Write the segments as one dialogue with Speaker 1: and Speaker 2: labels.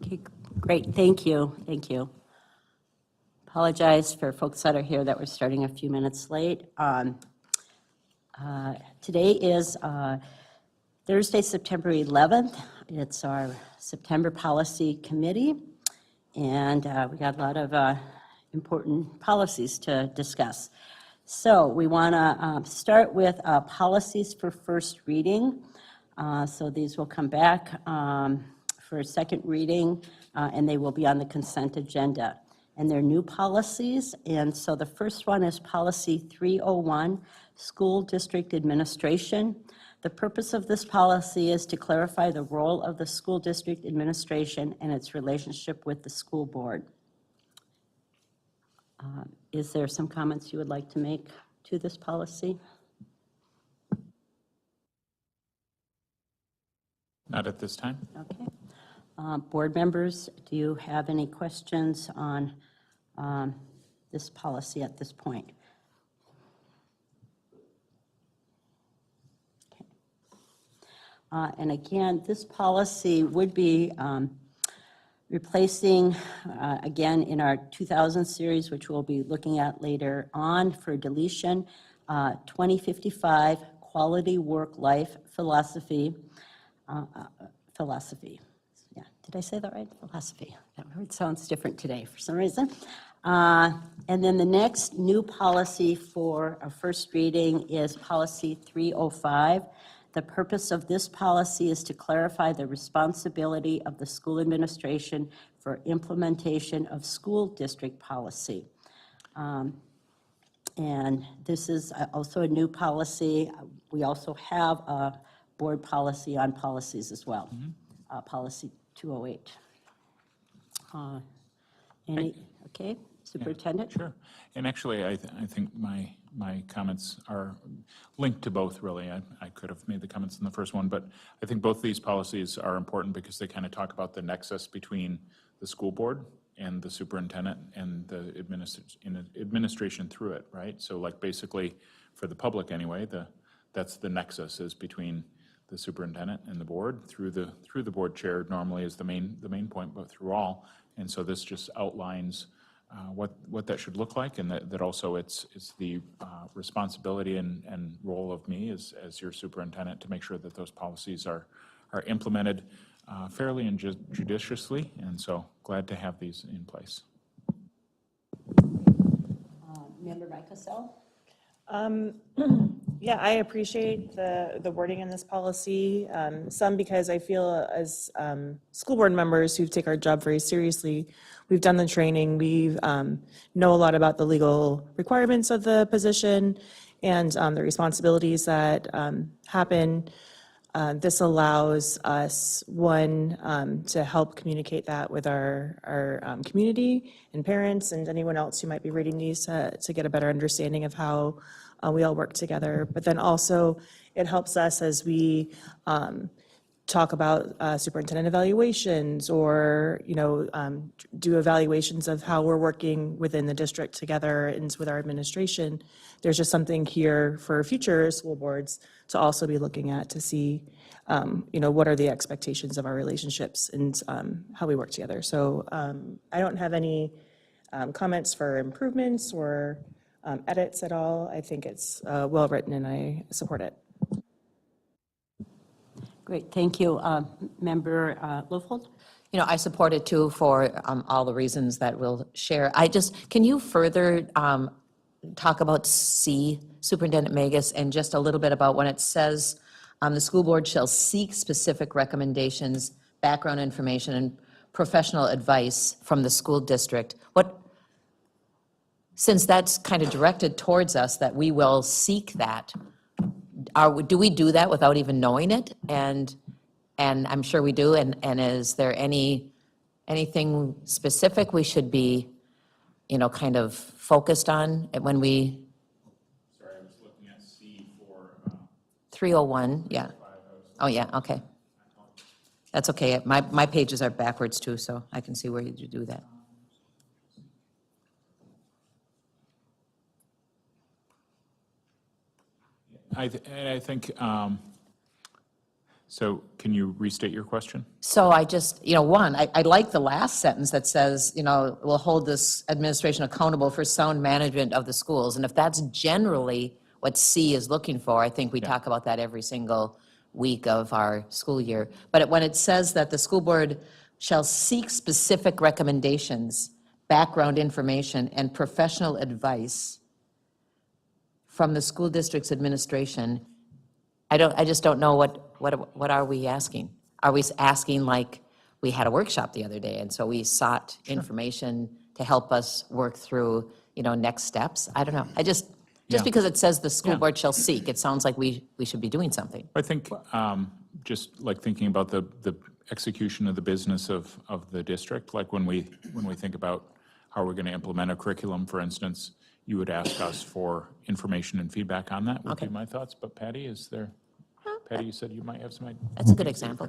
Speaker 1: Okay, great, thank you, thank you. Apologize for folks that are here that we're starting a few minutes late. Today is Thursday, September 11th. It's our September Policy Committee, and we got a lot of important policies to discuss. So we want to start with policies for first reading. So these will come back for a second reading, and they will be on the consent agenda. And they're new policies, and so the first one is Policy 301, School District Administration. The purpose of this policy is to clarify the role of the school district administration and its relationship with the school board. Is there some comments you would like to make to this policy?
Speaker 2: Not at this time.
Speaker 1: Okay. Board members, do you have any questions on this policy at this point? Okay. And again, this policy would be replacing, again, in our 2000 series, which we'll be looking at later on for deletion, 2055 Quality Work-Life Philosophy. Yeah, did I say that right? Philosophy. That word sounds different today for some reason. And then the next new policy for a first reading is Policy 305. The purpose of this policy is to clarify the responsibility of the school administration for implementation of school district policy. And this is also a new policy. We also have a board policy on policies as well, Policy 208. Okay, Superintendent?
Speaker 2: Sure. And actually, I think my comments are linked to both, really. I could have made the comments in the first one, but I think both these policies are important because they kind of talk about the nexus between the school board and the superintendent and the administration through it, right? So like basically, for the public anyway, that's the nexus is between the superintendent and the board through the board chair normally is the main point, but through all. And so this just outlines what that should look like, and that also it's the responsibility and role of me as your superintendent to make sure that those policies are implemented fairly and judiciously. And so glad to have these in place.
Speaker 1: Member Micasell?
Speaker 3: Yeah, I appreciate the wording in this policy, some because I feel as school board members who take our job very seriously, we've done the training, we know a lot about the legal requirements of the position and the responsibilities that happen. This allows us, one, to help communicate that with our community and parents and anyone else who might be reading these to get a better understanding of how we all work together. But then also, it helps us as we talk about superintendent evaluations or, do evaluations of how we're working within the district together and with our administration. There's just something here for future school boards to also be looking at to see, what are the expectations of our relationships and how we work together. So I don't have any comments for improvements or edits at all. I think it's well written and I support it.
Speaker 1: Great, thank you. Member Lofold?
Speaker 4: I support it too for all the reasons that we'll share. Can you further talk about C, Superintendent Magus, and just a little bit about when it says the school board shall seek specific recommendations, background information, and professional advice from the school district. Since that's kind of directed towards us that we will seek that, do we do that without even knowing it? And I'm sure we do. And is there anything specific we should be, kind of focused on when we?
Speaker 2: Sorry, I was looking at C for
Speaker 4: 301, yeah. Oh, yeah, okay. That's okay. My pages are backwards too, so I can see where you do that.
Speaker 2: I think So can you restate your question?
Speaker 4: So I just, one, I like the last sentence that says, we'll hold this administration accountable for sound management of the schools. And if that's generally what C is looking for, I think we talk about that every single week of our school year. But when it says that the school board shall seek specific recommendations, background information, and professional advice from the school district's administration, I just don't know what are we asking? Are we asking, like, we had a workshop the other day, and so we sought information to help us work through, next steps? I don't know. Just
Speaker 2: Yeah.
Speaker 4: because it says the school
Speaker 2: Yeah.
Speaker 4: board shall seek, it sounds like we should be doing something.
Speaker 2: I think just like thinking about the execution of the business of the district, like when we think about how we're going to implement a curriculum, for instance, you would ask us for information and feedback on that, would be my thoughts. But Patty, you said you might have some ideas.
Speaker 4: That's a good example.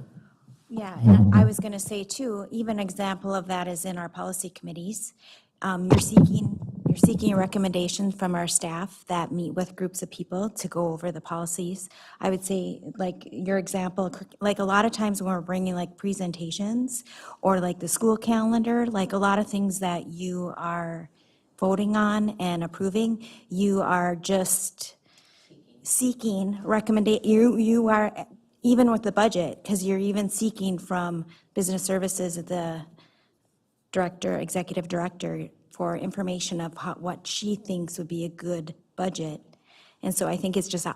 Speaker 5: Yeah, and I was going to say too, even an example of that is in our policy committees. You're seeking a recommendation from our staff that meet with groups of people to go over the policies. I would say, like your example, like a lot of times when we're bringing like presentations or like the school calendar, like a lot of things that you are voting on and approving, you are just seeking you are, even with the budget, because you're even seeking from business services, the executive director, for information of what she thinks would be a good budget. And so I think it's just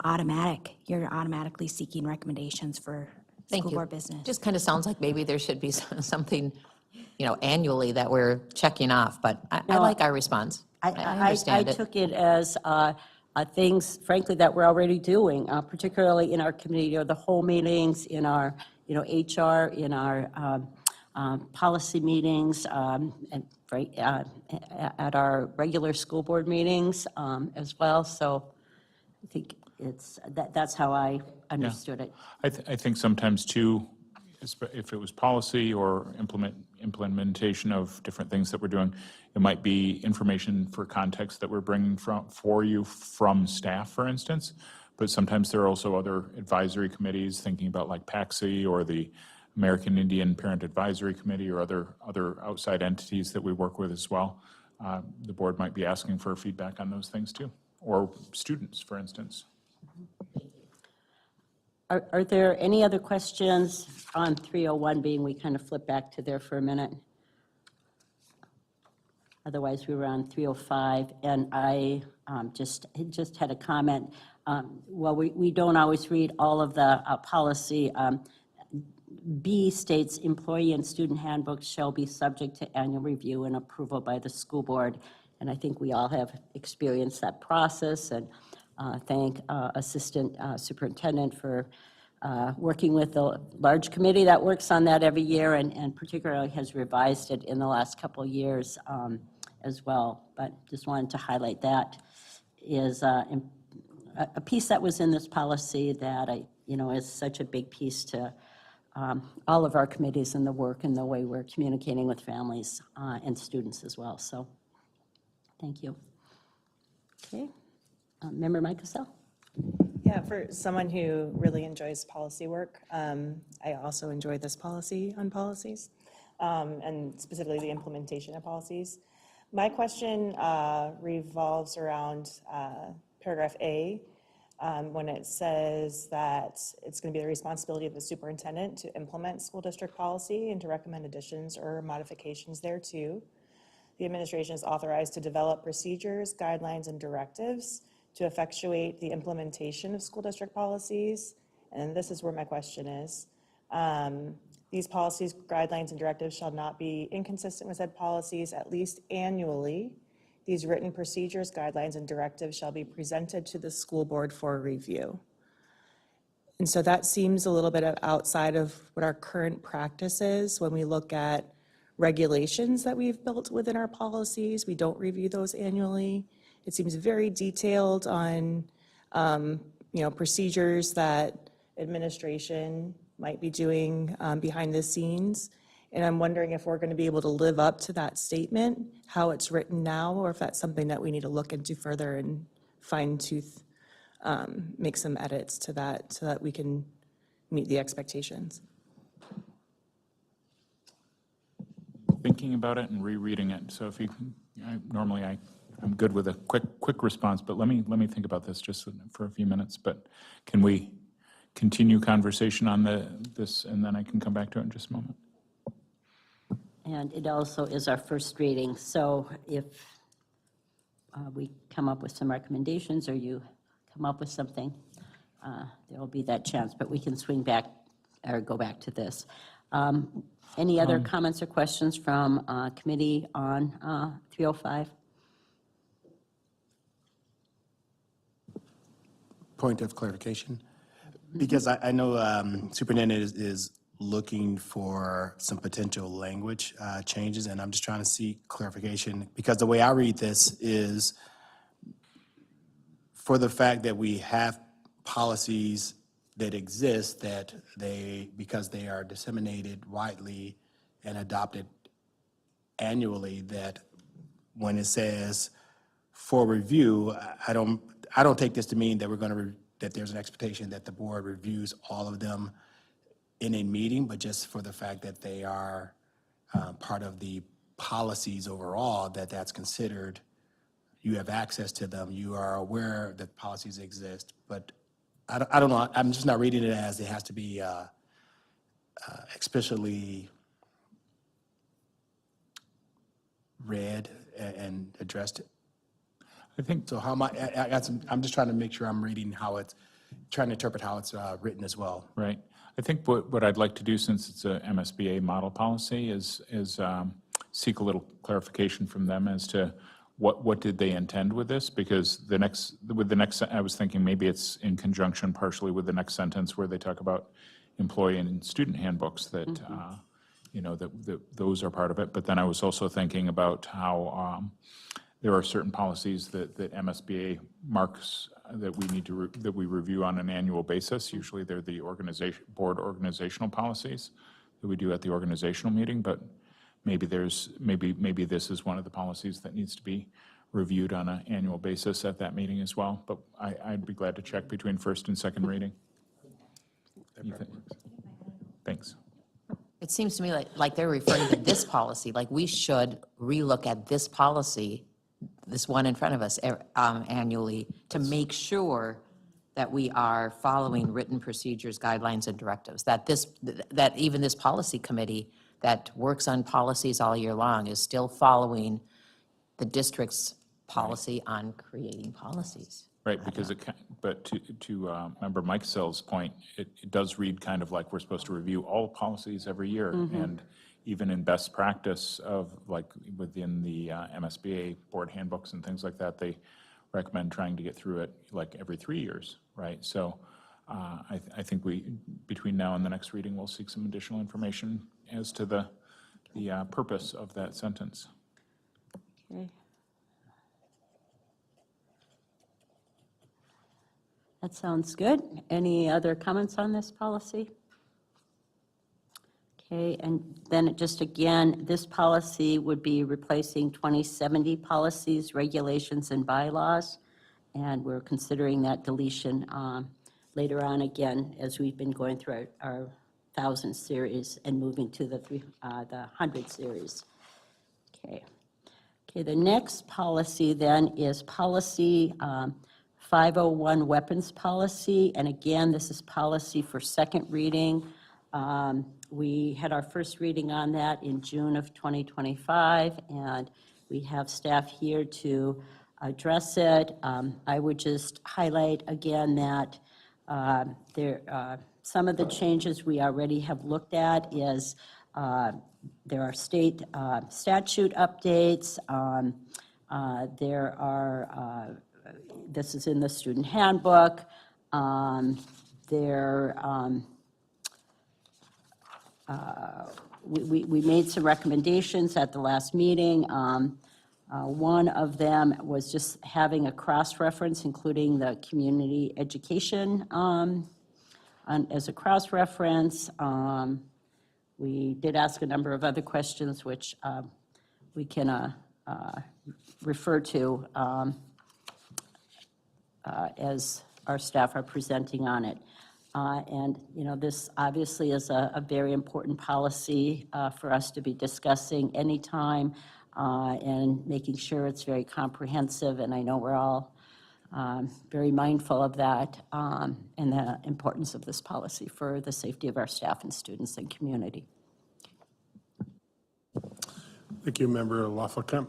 Speaker 5: you're automatically seeking recommendations for
Speaker 4: Thank
Speaker 5: school
Speaker 4: you.
Speaker 5: board business.
Speaker 4: Just kind of sounds like maybe there should be something, annually that we're checking off, but I like our response. I understand it.
Speaker 1: took it as things, frankly, that we're already doing, particularly in our community, or the whole meetings, in our, HR, in our policy meetings, and right, at our regular school board meetings as well. So I think that's how I understood it.
Speaker 2: I think sometimes too, if it was policy or implementation of different things that we're doing, it might be information for context that we're bringing for you from staff, for instance. But sometimes there are also other advisory committees, thinking about like PAXI or the American Indian Parent Advisory Committee, or other outside entities that we work with as well. The board might be asking for feedback on those things too, or students, for instance.
Speaker 1: Are there any other questions on 301, being we kind of flip back to there for a minute? Otherwise, we were on 305, and I just had a comment. Well, we don't always read all of the policy. B states employee and student handbooks shall be subject to annual review and approval by the school board. And I think we all have experienced that process, and thank Assistant Superintendent for working with the large committee that works on that every year, and particularly has revised it in the last couple of years as well. But just wanted to highlight that is a piece that was in this policy that is such a big piece to all of our committees and the work and the way we're communicating with families and students as well. So, thank you. Okay, Member Mike Cassell.
Speaker 3: Yeah, for someone who really enjoys policy work, I also enjoy this policy on policies, and specifically the implementation of policies. My question revolves around paragraph A, when it says that it's going to be the responsibility of the superintendent to implement school district policy and to recommend additions or modifications thereto. The administration is authorized to develop procedures, guidelines, and directives to effectuate the implementation of school district policies. And this is where my question is. These policies, guidelines, and directives shall not be inconsistent with said policies at least annually. These written procedures, guidelines, and directives shall be presented to the school board for review. And so that seems a little bit outside of what our current practice is. When we look at regulations that we've built within our policies, we don't review those annually. It seems very detailed on, procedures that administration might be doing behind the scenes. And I'm wondering if we're going to be able to live up to that statement, how it's written now, or if that's something that we need to look into further and fine tooth, make some edits to that so that we can meet the expectations.
Speaker 2: Thinking about it and rereading it, so if you can, normally I'm good with a quick response, but let me think about this just for a few minutes. But can we continue conversation on this, and then I can come back to it in just a moment?
Speaker 1: And it also is our first reading, so if we come up with some recommendations or you come up with something, there will be that chance, but we can swing back or go back to this. Any other comments or questions from committee on 305?
Speaker 6: Point of clarification, because I know superintendent is looking for some potential language changes, and I'm just trying to seek clarification, because the way I read this is for the fact that we have policies that exist, that because they are disseminated widely and adopted annually, that when it says for review, I don't take this to mean that that there's an expectation that the board reviews all of them in a meeting, but just for the fact that they are part of the policies overall, that's considered, you have access to them, you are aware that policies exist, but I don't know, I'm just not reading it as it has to be explicitly read and addressed.
Speaker 2: I think
Speaker 6: So how am I'm just trying to make sure I'm reading trying to interpret how it's written as well.
Speaker 2: right. I think what I'd like to do, since it's a MSBA model policy, is seek a little clarification from them as to what did they intend with this? Because with the next, I was thinking maybe it's in conjunction partially with the next sentence where they talk about employee and student handbooks that, that those are part of it. But then I was also thinking about how there are certain policies that MSBA marks that we need to, that we review on an annual basis. Usually they're the board organizational policies that we do at the organizational meeting, but maybe maybe this is one of the policies that needs to be reviewed on an annual basis at that meeting as well. But I'd be glad to check between first and second reading. Thanks.
Speaker 4: It seems to me like they're referring to this policy, like we should relook at this policy, this one in front of us, annually, to make sure that we are following written procedures, guidelines, and directives, that even this policy committee that works on policies all year long is still following the district's policy on creating policies.
Speaker 2: Right, because but to Member Mike Sell's point, it does read kind of like we're supposed to review all policies every year. And even in best practice of like within the MSBA board handbooks and things like that, they recommend trying to get through it like every 3 years, right? So I think between now and the next reading, we'll seek some additional information as to the purpose of that sentence.
Speaker 1: Okay. That sounds good. Any other comments on this policy? Okay, and then just again, this policy would be replacing 2070 policies, regulations, and bylaws, and we're considering that deletion later on again as we've been going through our 1,000 series and moving to the 100 series. Okay. Okay, the next policy then is policy 501, weapons policy, and again, this is policy for second reading. We had our first reading on that in June of 2025, and we have staff here to address it. I would just highlight again that some of the changes we already have looked at is there are state statute updates. There are this is in the student handbook. We made some recommendations at the last meeting. One of them was just having a cross-reference, including the community education as a cross-reference. We did ask a number of other questions, which we can refer to as our staff are presenting on it. And, this obviously is a very important policy for us to be discussing anytime and making sure it's very comprehensive. And I know we're all very mindful of that and the importance of this policy for the safety of our staff and students and community.
Speaker 7: Thank you, Member Laflakamp.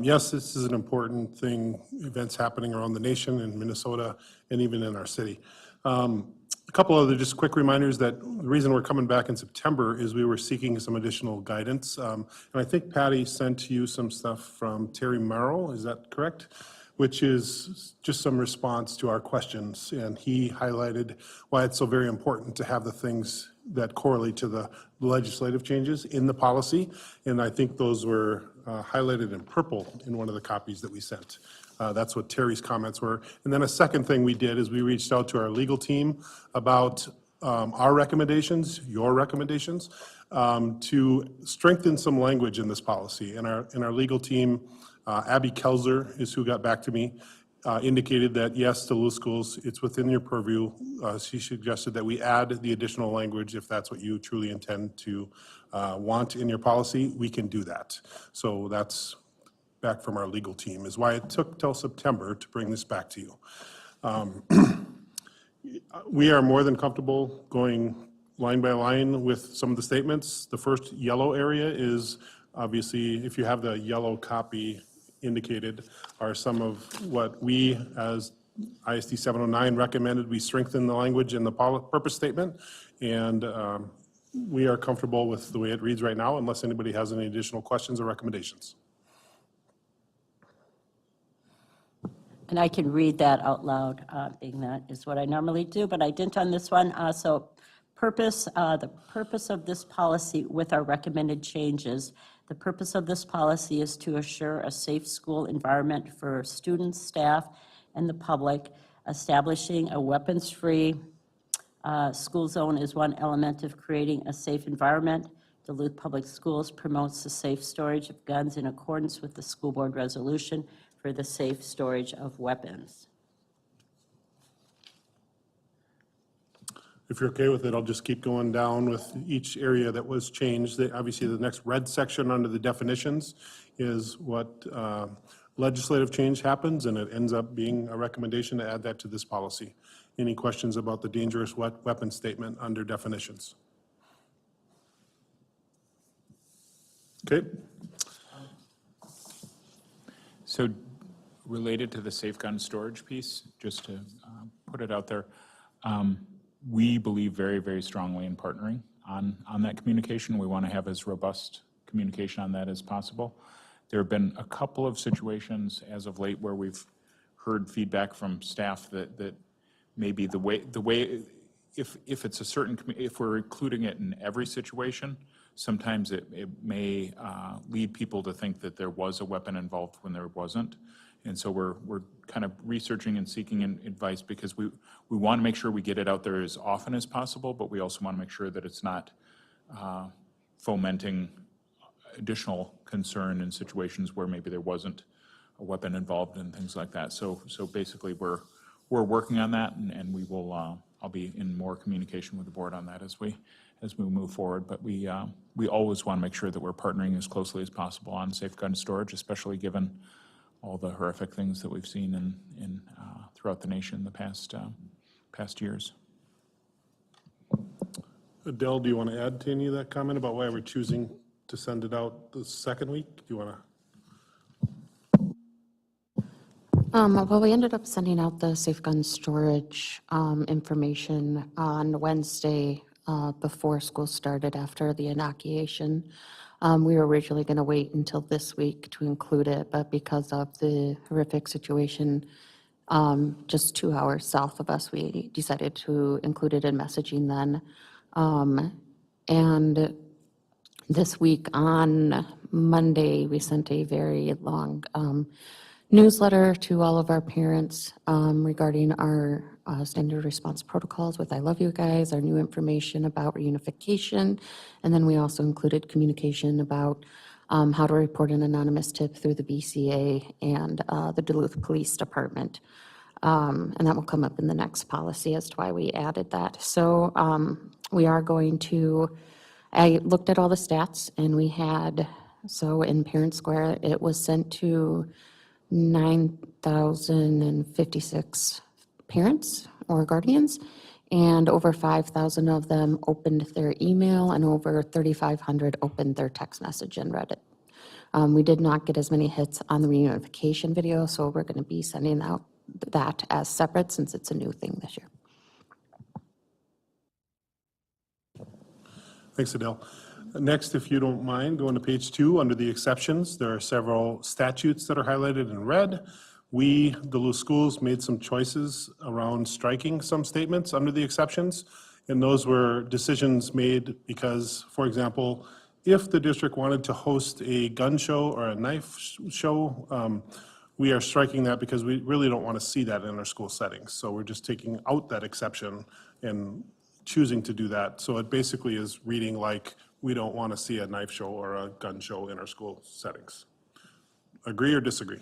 Speaker 7: Yes, this is an important thing, events happening around the nation, in Minnesota, and even in our city. A couple other just quick reminders that the reason we're coming back in September is we were seeking some additional guidance. And I think Patty sent you some stuff from Terry Merrill, is that correct? Which is just some response to our questions. And he highlighted why it's so very important to have the things that correlate to the legislative changes in the policy. And I think those were highlighted in purple in one of the copies that we sent. That's what Terry's comments were. And then a second thing we did is we reached out to our legal team about our recommendations, your recommendations, to strengthen some language in this policy. And our legal team, Abby Kelzer is who got back to me, indicated that yes, Duluth schools, it's within your purview. She suggested that we add the additional language if that's what you truly intend to want in your policy, we can do that. So that's back from our legal team, is why it took till September to bring this back to you. We are more than comfortable going line by line with some of the statements. The first yellow area is obviously, if you have the yellow copy indicated, are some of what we as ISD 709 recommended we strengthen the language in the purpose statement. And we are comfortable with the way it reads right now unless anybody has any additional questions or recommendations.
Speaker 1: And I can read that out loud, being that is what I normally do, but I didn't on this one. So the purpose of this policy with our recommended changes, the purpose of this policy is to assure a safe school environment for students, staff, and the public. Establishing a weapons-free school zone is one element of creating a safe environment. Duluth Public Schools promotes the safe storage of guns in accordance with the school board resolution for the safe storage of weapons.
Speaker 7: If you're okay with it, I'll just keep going down with each area that was changed. Obviously, the next red section under the definitions is what legislative change happens, and it ends up being a recommendation to add that to this policy. Any questions about the dangerous weapon statement under definitions? Okay.
Speaker 2: So related to the safe gun storage piece, just to put it out there, we believe very, very strongly in partnering on that communication. We want to have as robust communication on that as possible. There have been a couple of situations as of late where we've heard feedback from staff that maybe the way if it's a certain, if we're including it in every situation, sometimes it may lead people to think that there was a weapon involved when there wasn't. And so we're kind of researching and seeking advice because we want to make sure we get it out there as often as possible, but we also want to make sure that it's not fomenting additional concern in situations where maybe there wasn't a weapon involved and things like that. So basically we're working on that, and we will I'll be in more communication with the board on that as we move forward. But we always want to make sure that we're partnering as closely as possible on safe gun storage, especially given all the horrific things that we've seen in throughout the nation the past years.
Speaker 7: Adele, do you want to add to any of that comment about why we're choosing to send it out the second week? Do you want to?
Speaker 8: Well, we ended up sending out the safe gun storage information on Wednesday before school started after the inauguration. We were originally going to wait until this week to include it, but because of the horrific situation just 2 hours south of us, we decided to include it in messaging then. And this week on Monday, we sent a very long newsletter to all of our parents regarding our standard response protocols with I love you guys, our new information about reunification, and then we also included communication about how to report an anonymous tip through the BCA and the Duluth Police Department. And that will come up in the next policy as to why we added that. So we are going to, I looked at all the stats, and we had, so in Parent Square, it was sent to 9,056 parents or guardians, and over 5,000 of them opened their email, and over 3,500 opened their text message and read it. We did not get as many hits on the reunification video, so we're going to be sending out that as separate since it's a new thing this year.
Speaker 7: Thanks, Adele. Next, if you don't mind, going to page 2, under the exceptions, there are several statutes that are highlighted in red. We, Duluth Schools, made some choices around striking some statements under the exceptions, and those were decisions made because, for example, if the district wanted to host a gun show or a knife show, we are striking that because we really don't want to see that in our school settings. So we're just taking out that exception and choosing to do that. So it basically is reading like, we don't want to see a knife show or a gun show in our school settings. Agree or disagree?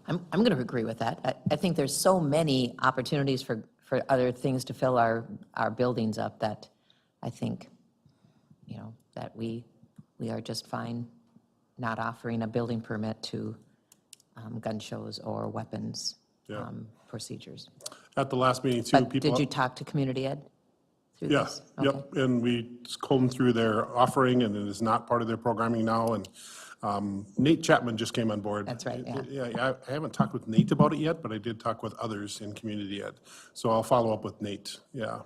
Speaker 4: I'm going to agree with that. I think there's so many opportunities for other things to fill our buildings up that I think, you know, that we are just fine not offering a building permit to gun shows or weapons
Speaker 7: Yeah.
Speaker 4: procedures.
Speaker 7: At the last meeting too,
Speaker 4: But
Speaker 7: people.
Speaker 4: did you talk to community ed through
Speaker 7: Yeah,
Speaker 4: this?
Speaker 7: yep,
Speaker 4: Okay.
Speaker 7: and we combed through their offering, and it is not part of their programming now, and Nate Chapman just came on board.
Speaker 4: That's right, yeah.
Speaker 7: Yeah, I haven't talked with Nate about it yet, but I did talk with others in community ed, so I'll follow up with Nate, yeah.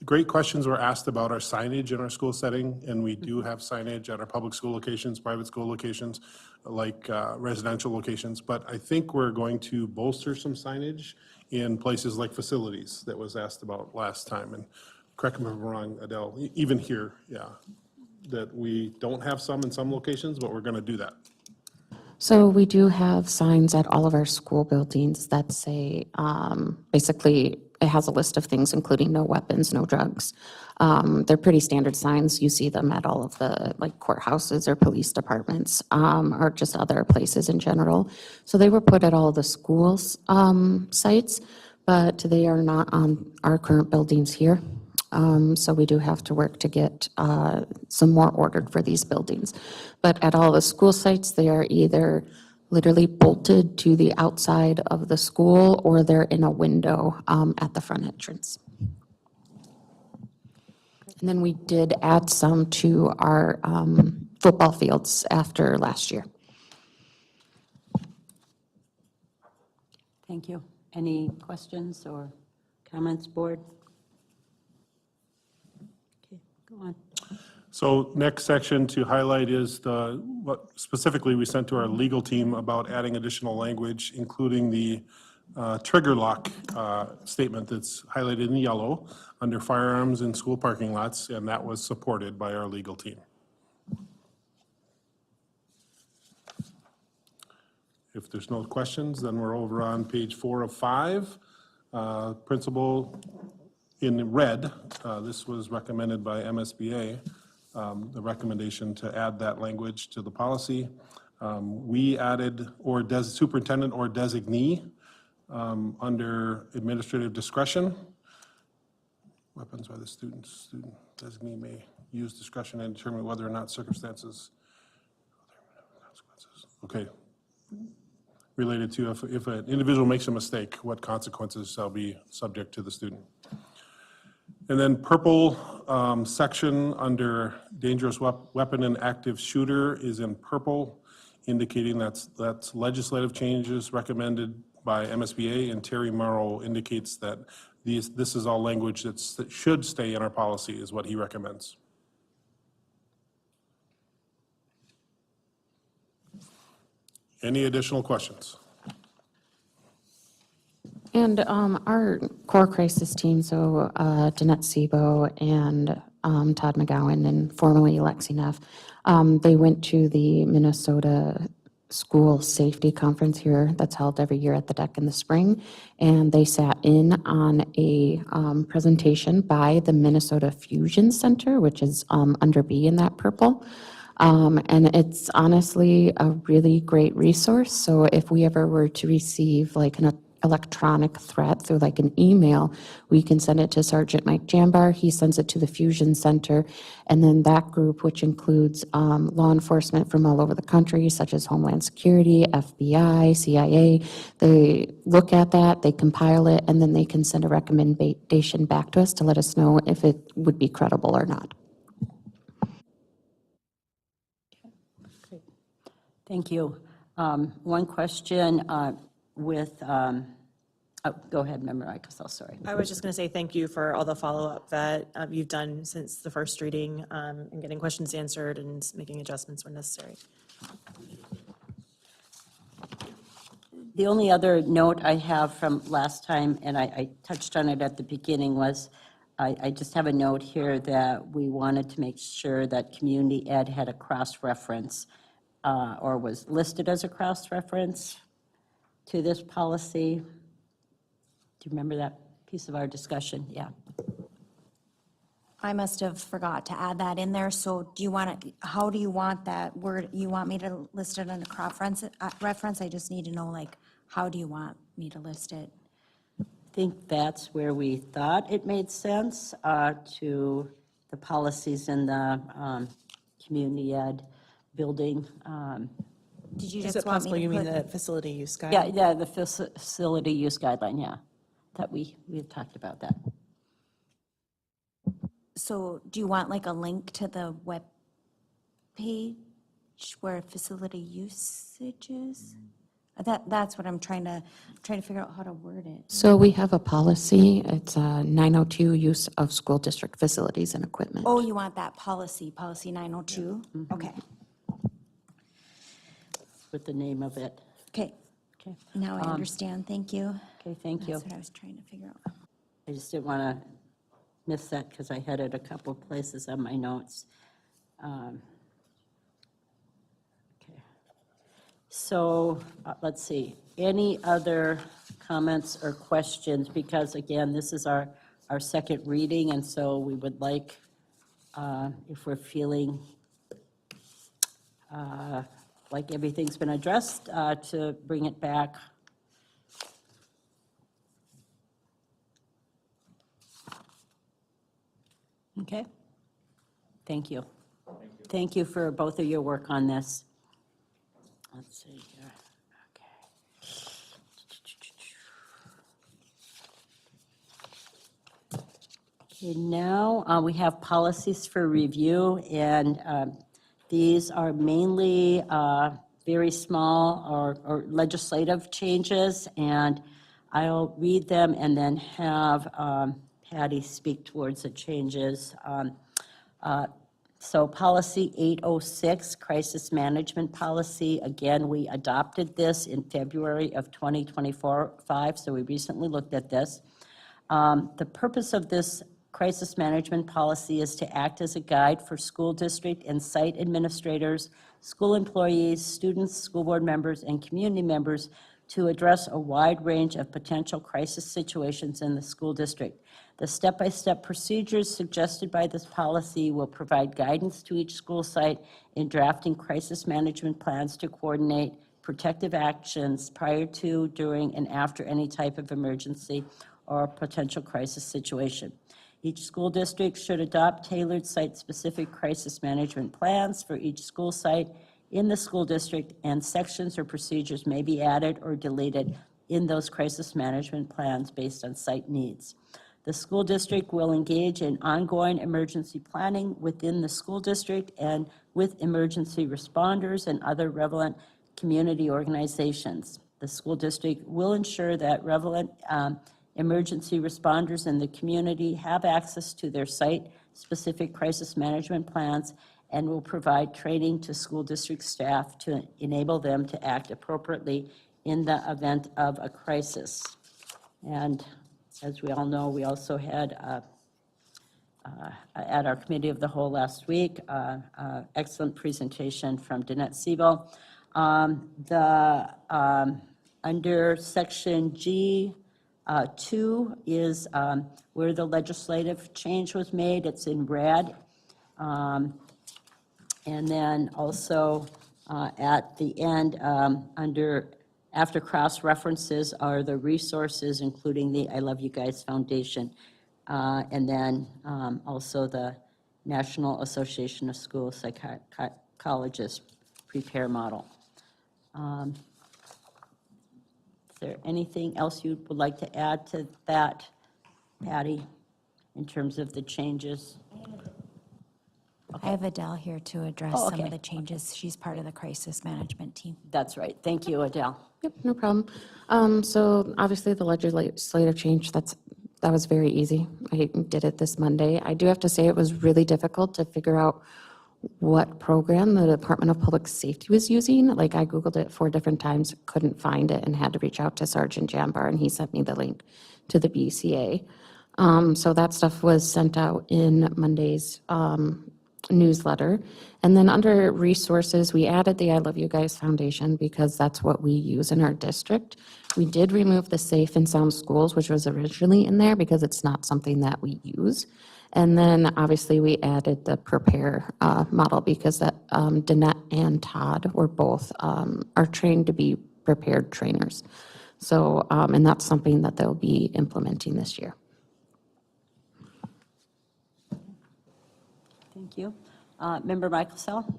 Speaker 7: Great questions were asked about our signage in our school setting, and we do have signage at our public school locations, private school locations, like residential locations, but I think we're going to bolster some signage in places like facilities that was asked about last time, and correct me if I'm wrong, Adele, even here, yeah, that we don't have some in some locations, but we're gonna do that.
Speaker 8: So we do have signs at all of our school buildings that say, basically, it has a list of things, including no weapons, no drugs. They're pretty standard signs. You see them at all of the, like, courthouses or police departments, or just other places in general. So they were put at all the schools' sites, but they are not on our current buildings here. So we do have to work to get some more ordered for these buildings. But at all the school sites, they are either literally bolted to the outside of the school, or they're in a window at the front entrance. And then we did add some to our football fields after last year.
Speaker 1: Thank you. Any questions or comments, board? Okay, go on.
Speaker 7: So next section to highlight is what specifically we sent to our legal team about adding additional language, including the trigger lock statement that's highlighted in yellow under firearms in school parking lots, and that was supported by our legal team. If there's no questions, then we're over on page 4 of 5. Principal in red, this was recommended by MSBA, the recommendation to add that language to the policy. We added superintendent or designee under administrative discretion. Weapons by the student designee may use discretion and determine whether or not circumstances. Okay. Related to if an individual makes a mistake, what consequences shall be subject to the student. And then purple section under dangerous weapon and active shooter is in purple, indicating that's legislative changes recommended by MSBA, and Terry Morrow indicates that this is all language that should stay in our policy, is what he recommends. Any additional questions?
Speaker 8: And our core crisis team, so Danette Sebo and Todd McGowan and formerly Lexi Neff, they went to the Minnesota School Safety Conference here that's held every year at the deck in the spring, and they sat in on a presentation by the Minnesota Fusion Center, which is under B in that purple. And it's honestly a really great resource. So if we ever were to receive like an electronic threat through like an email, we can send it to Sergeant Mike Jambar. He sends it to the Fusion Center. And then that group, which includes law enforcement from all over the country, such as Homeland Security, FBI, CIA, they look at that, they compile it, and then they can send a recommendation back to us to let us know if it would be credible or not.
Speaker 1: Thank you. One question go ahead, Member Icosell, sorry.
Speaker 3: I was just going to say thank you for all the follow-up that you've done since the first reading, and getting questions answered and making adjustments when necessary.
Speaker 1: The only other note I have from last time, and I touched on it at the beginning, was I just have a note here that we wanted to make sure that community ed had a cross-reference or was listed as a cross-reference to this policy. Do you remember that piece of our discussion? Yeah.
Speaker 5: I must have forgot to add that in there, so do you want to, how do you want that word, you want me to list it under reference? I just need to know, like, how do you want me to list it?
Speaker 1: I think that's where we thought it made sense to the policies in the community ed building.
Speaker 5: Did you
Speaker 3: Is
Speaker 5: just
Speaker 3: it
Speaker 5: want
Speaker 3: possible
Speaker 5: me
Speaker 3: you
Speaker 5: to
Speaker 3: mean
Speaker 5: put?
Speaker 3: the facility use guide?
Speaker 1: Yeah, the facility use guideline, yeah, that we had talked about that.
Speaker 5: So do you want like a link to the web page where facility usage is? That's what I'm trying to figure out how to word it.
Speaker 8: So we have a policy, it's 902, use of school district facilities and equipment.
Speaker 5: Oh, you want that policy 902? Okay,
Speaker 1: With the name of it.
Speaker 5: okay.
Speaker 1: Okay,
Speaker 5: Now I understand, thank you.
Speaker 1: okay, thank you.
Speaker 5: That's what I was trying to figure out.
Speaker 1: I just didn't want to miss that because I had it a couple of places on my notes. Okay. So let's see, any other comments or questions? Because again, this is our second reading, and so we would like, if we're feeling like everything's been addressed, to bring it back. Okay? Thank you. Thank you for both of your work on this. Let's see here. Okay, now we have policies for review, and these are mainly very small or legislative changes, and I'll read them and then have Patty speak towards the changes. So policy 806, crisis management policy, again, we adopted this in February of 2024-5, so we recently looked at this. The purpose of this crisis management policy is to act as a guide for school district and site administrators, school employees, students, school board members, and community members to address a wide range of potential crisis situations in the school district. The step-by-step procedures suggested by this policy will provide guidance to each school site in drafting crisis management plans to coordinate protective actions prior to, during, and after any type of emergency or potential crisis situation. Each school district should adopt tailored site-specific crisis management plans for each school site in the school district, and sections or procedures may be added or deleted in those crisis management plans based on site needs. The school district will engage in ongoing emergency planning within the school district and with emergency responders and other relevant community organizations. The school district will ensure that relevant emergency responders in the community have access to their site-specific crisis management plans and will provide training to school district staff to enable them to act appropriately in the event of a crisis. And as we all know, we also had at our committee of the whole last week, excellent presentation from Danette Siebel. Under section G, 2 is where the legislative change was made. It's in red. And then also at the end, after cross-references are the resources, including the I Love You Guys Foundation. And then also the National Association of School Psychologists Prepare Model. Is there anything else you would like to add to that, Patty, in terms of the changes?
Speaker 5: I have Adele here to address
Speaker 1: Oh,
Speaker 5: some
Speaker 1: okay.
Speaker 5: of the changes. She's part of the crisis management team.
Speaker 1: That's right. Thank you, Adele.
Speaker 8: Yep, no problem. So obviously the legislative change, that was very easy. I did it this Monday. I do have to say it was really difficult to figure out what program the Department of Public Safety was using. Like I Googled it 4 different times, couldn't find it, and had to reach out to Sergeant Jambar, and he sent me the link to the BCA. So that stuff was sent out in Monday's newsletter. And then under resources, we added the I Love You Guys Foundation because that's what we use in our district. We did remove the Safe and Sound Schools, which was originally in there because it's not something that we use. And then obviously we added the Prepare model because that Danette and Todd were both are trained to be prepared trainers. So, and that's something that they'll be implementing this year.
Speaker 1: Thank you. Member Michaelsell?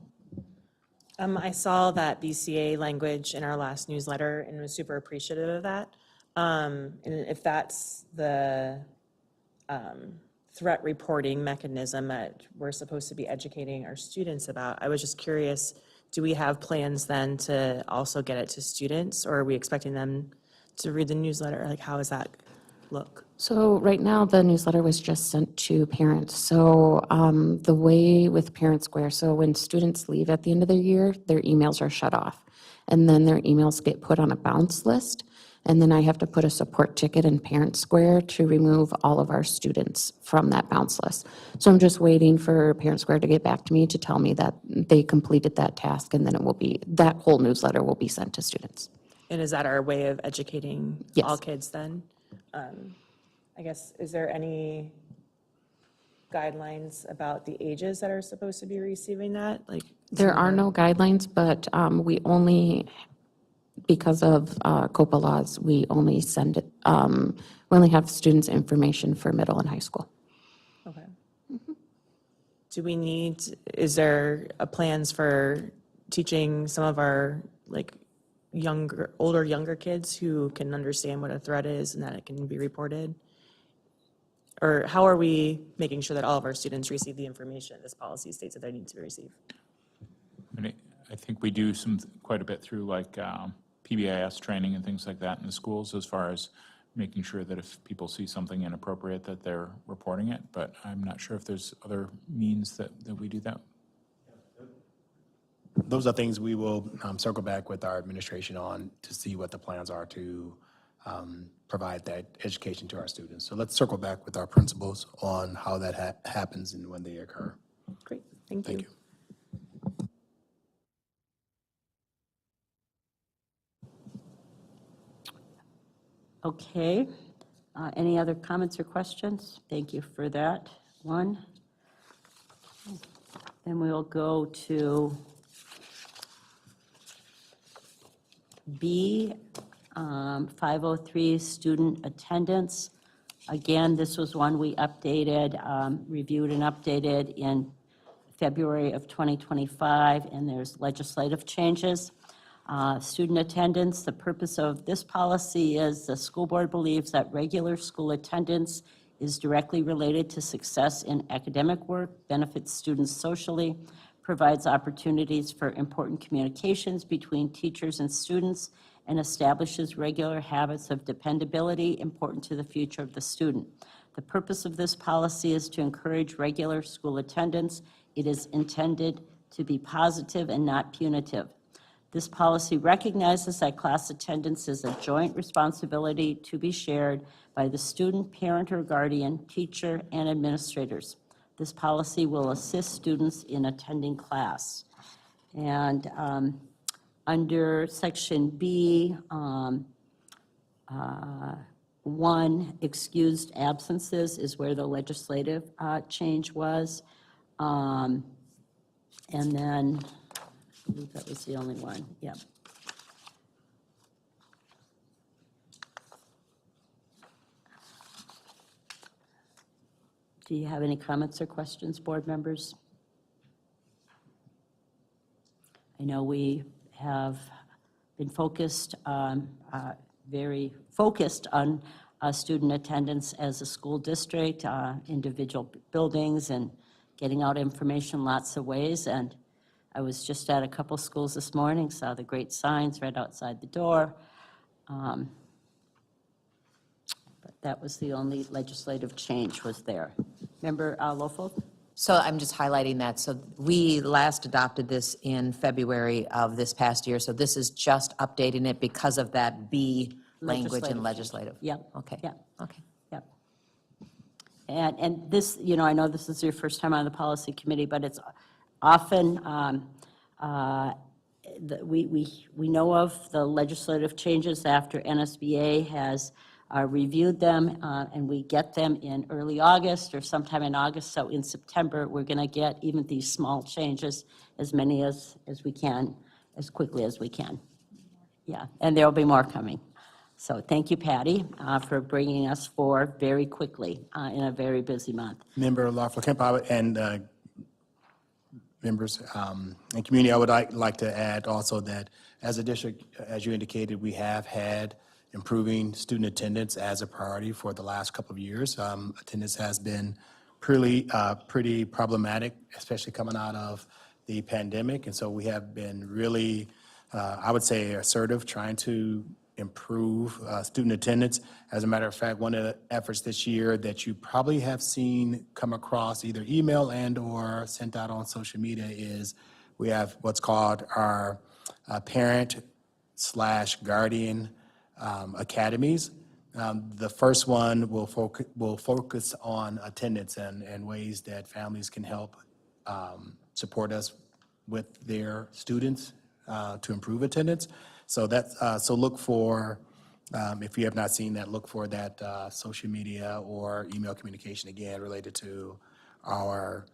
Speaker 3: I saw that BCA language in our last newsletter and was super appreciative of that. And if that's the threat reporting mechanism that we're supposed to be educating our students about, I was just curious, do we have plans then to also get it to students, or are we expecting them to read the newsletter? Like, how does that look?
Speaker 8: So right now, the newsletter was just sent to parents. So the way with Parent Square, so when students leave at the end of the year, their emails are shut off. And then their emails get put on a bounce list. And then I have to put a support ticket in Parent Square to remove all of our students from that bounce list. So I'm just waiting for Parent Square to get back to me to tell me that they completed that task, and then it will be, that whole newsletter will be sent to students.
Speaker 3: And is that our way of educating
Speaker 8: Yes.
Speaker 3: all kids then? I guess, is there any guidelines about the ages that are supposed to be receiving that? Like,
Speaker 8: There are no guidelines, but we only, because of COPA laws, we only send it, we only have students' information for middle and high school.
Speaker 3: okay. Do we need, is there plans for teaching some of our like younger kids who can understand what a threat is and that it can be reported? Or how are we making sure that all of our students receive the information this policy states that they need to receive?
Speaker 2: I think we do quite a bit through like PBIS training and things like that in the schools, as far as making sure that if people see something inappropriate that they're reporting it, but I'm not sure if there's other means that we do that.
Speaker 6: Those are things we will circle back with our administration on to see what the plans are to provide that education to our students. So let's circle back with our principals on how that happens and when they occur.
Speaker 3: Great, thank you.
Speaker 6: Thank you.
Speaker 1: Okay. Any other comments or questions? Thank you for that one. Then we'll go to B, 503 student attendance. Again, this was one we updated, reviewed and updated in February of 2025, and there's legislative changes. Student attendance, the purpose of this policy is the school board believes that regular school attendance is directly related to success in academic work, benefits students socially, provides opportunities for important communications between teachers and students, and establishes regular habits of dependability important to the future of the student. The purpose of this policy is to encourage regular school attendance. It is intended to be positive and not punitive. This policy recognizes that class attendance is a joint responsibility to be shared by the student, parent, or guardian, teacher, and administrators. This policy will assist students in attending class. And under section B, 1, excused absences is where the legislative change was. And then, I believe that was the only one, yep. Do you have any comments or questions, board members? I know we have been focused on, very focused on student attendance as a school district, individual buildings, and getting out information lots of ways. And I was just at a couple schools this morning, saw the great signs right outside the door. But that was the only legislative change was there. Member Lofold?
Speaker 4: So I'm just highlighting that. So we last adopted this in February of this past year, so this is just updating it because of that B language in legislative.
Speaker 1: Yep.
Speaker 4: Okay.
Speaker 1: Yep.
Speaker 4: Okay.
Speaker 1: Yep. And this, you know, I know this is your first time on the policy committee, but it's often, we know of the legislative changes after NSBA has reviewed them, and we get them in early August or sometime in August. So in September, we're going to get even these small changes, as many as we can, as quickly as we can. Yeah, and there'll be more coming. So thank you, Patty, for bringing us forward very quickly in a very busy month.
Speaker 6: Member Lawful-Kemp, and members and community, I would like to add also that as a district, as you indicated, we have had improving student attendance as a priority for the last couple of years. Attendance has been pretty problematic, especially coming out of the pandemic. And so we have been really, I would say, assertive, trying to improve student attendance. As a matter of fact, one of the efforts this year that you probably have seen come across either email and or sent out on social media is we have what's called our parent/guardian academies. The first one will focus on attendance and ways that families can help support us with their students to improve attendance. So so look for, if you have not seen that, look for that social media or email communication again related to our,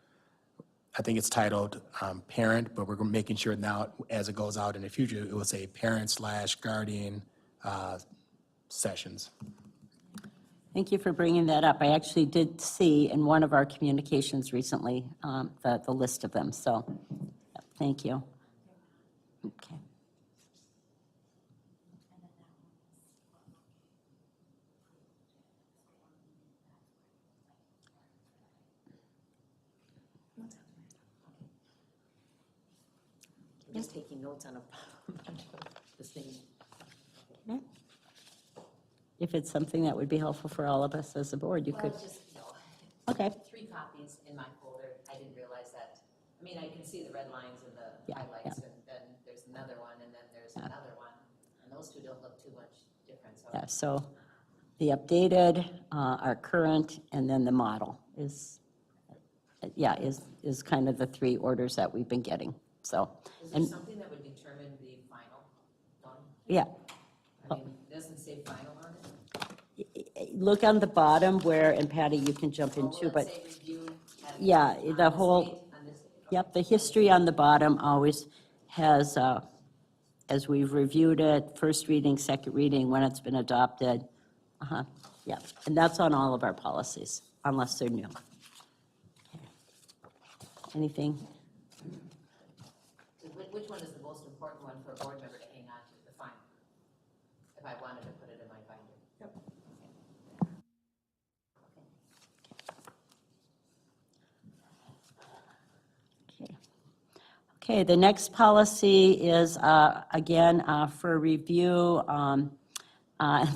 Speaker 6: I think it's titled Parent, but we're making sure now as it goes out in the future, it will say parent/guardian sessions.
Speaker 1: Thank you for bringing that up. I actually did see in one of our communications recently the list of them, so thank you. Okay.
Speaker 4: I'm just taking notes on a bunch of this thing.
Speaker 1: Okay. If it's something that would be helpful for all of us as a board, you could. Okay.
Speaker 4: 3 copies in my folder. I didn't realize that. I mean, I can see the red lines and the
Speaker 1: Yeah,
Speaker 4: highlights,
Speaker 1: yeah.
Speaker 4: and then there's another one, and then there's another one. And those two don't look too much different, so.
Speaker 1: Yeah, so the updated, our current, and then the model is kind of the 3 orders that we've been getting, so.
Speaker 4: Is there
Speaker 1: And
Speaker 4: something that would determine the final one?
Speaker 1: yeah,
Speaker 4: I mean, it doesn't say final on it?
Speaker 1: look on the bottom where, and Patty, you can jump in too,
Speaker 4: Will
Speaker 1: but
Speaker 4: it say review at-
Speaker 1: yeah,
Speaker 4: on
Speaker 1: the
Speaker 4: this
Speaker 1: whole,
Speaker 4: date, on this date?
Speaker 1: yep, the history on the bottom always has, as we've reviewed it, first reading, second reading, when it's been adopted. Yeah, and that's on all of our policies, unless they're new. Okay. Anything?
Speaker 4: So which one is the most important one for a board member to hang on to, the final? If I wanted to put it in my binder. Yep.
Speaker 1: Okay. Okay, the next policy is, again, for review.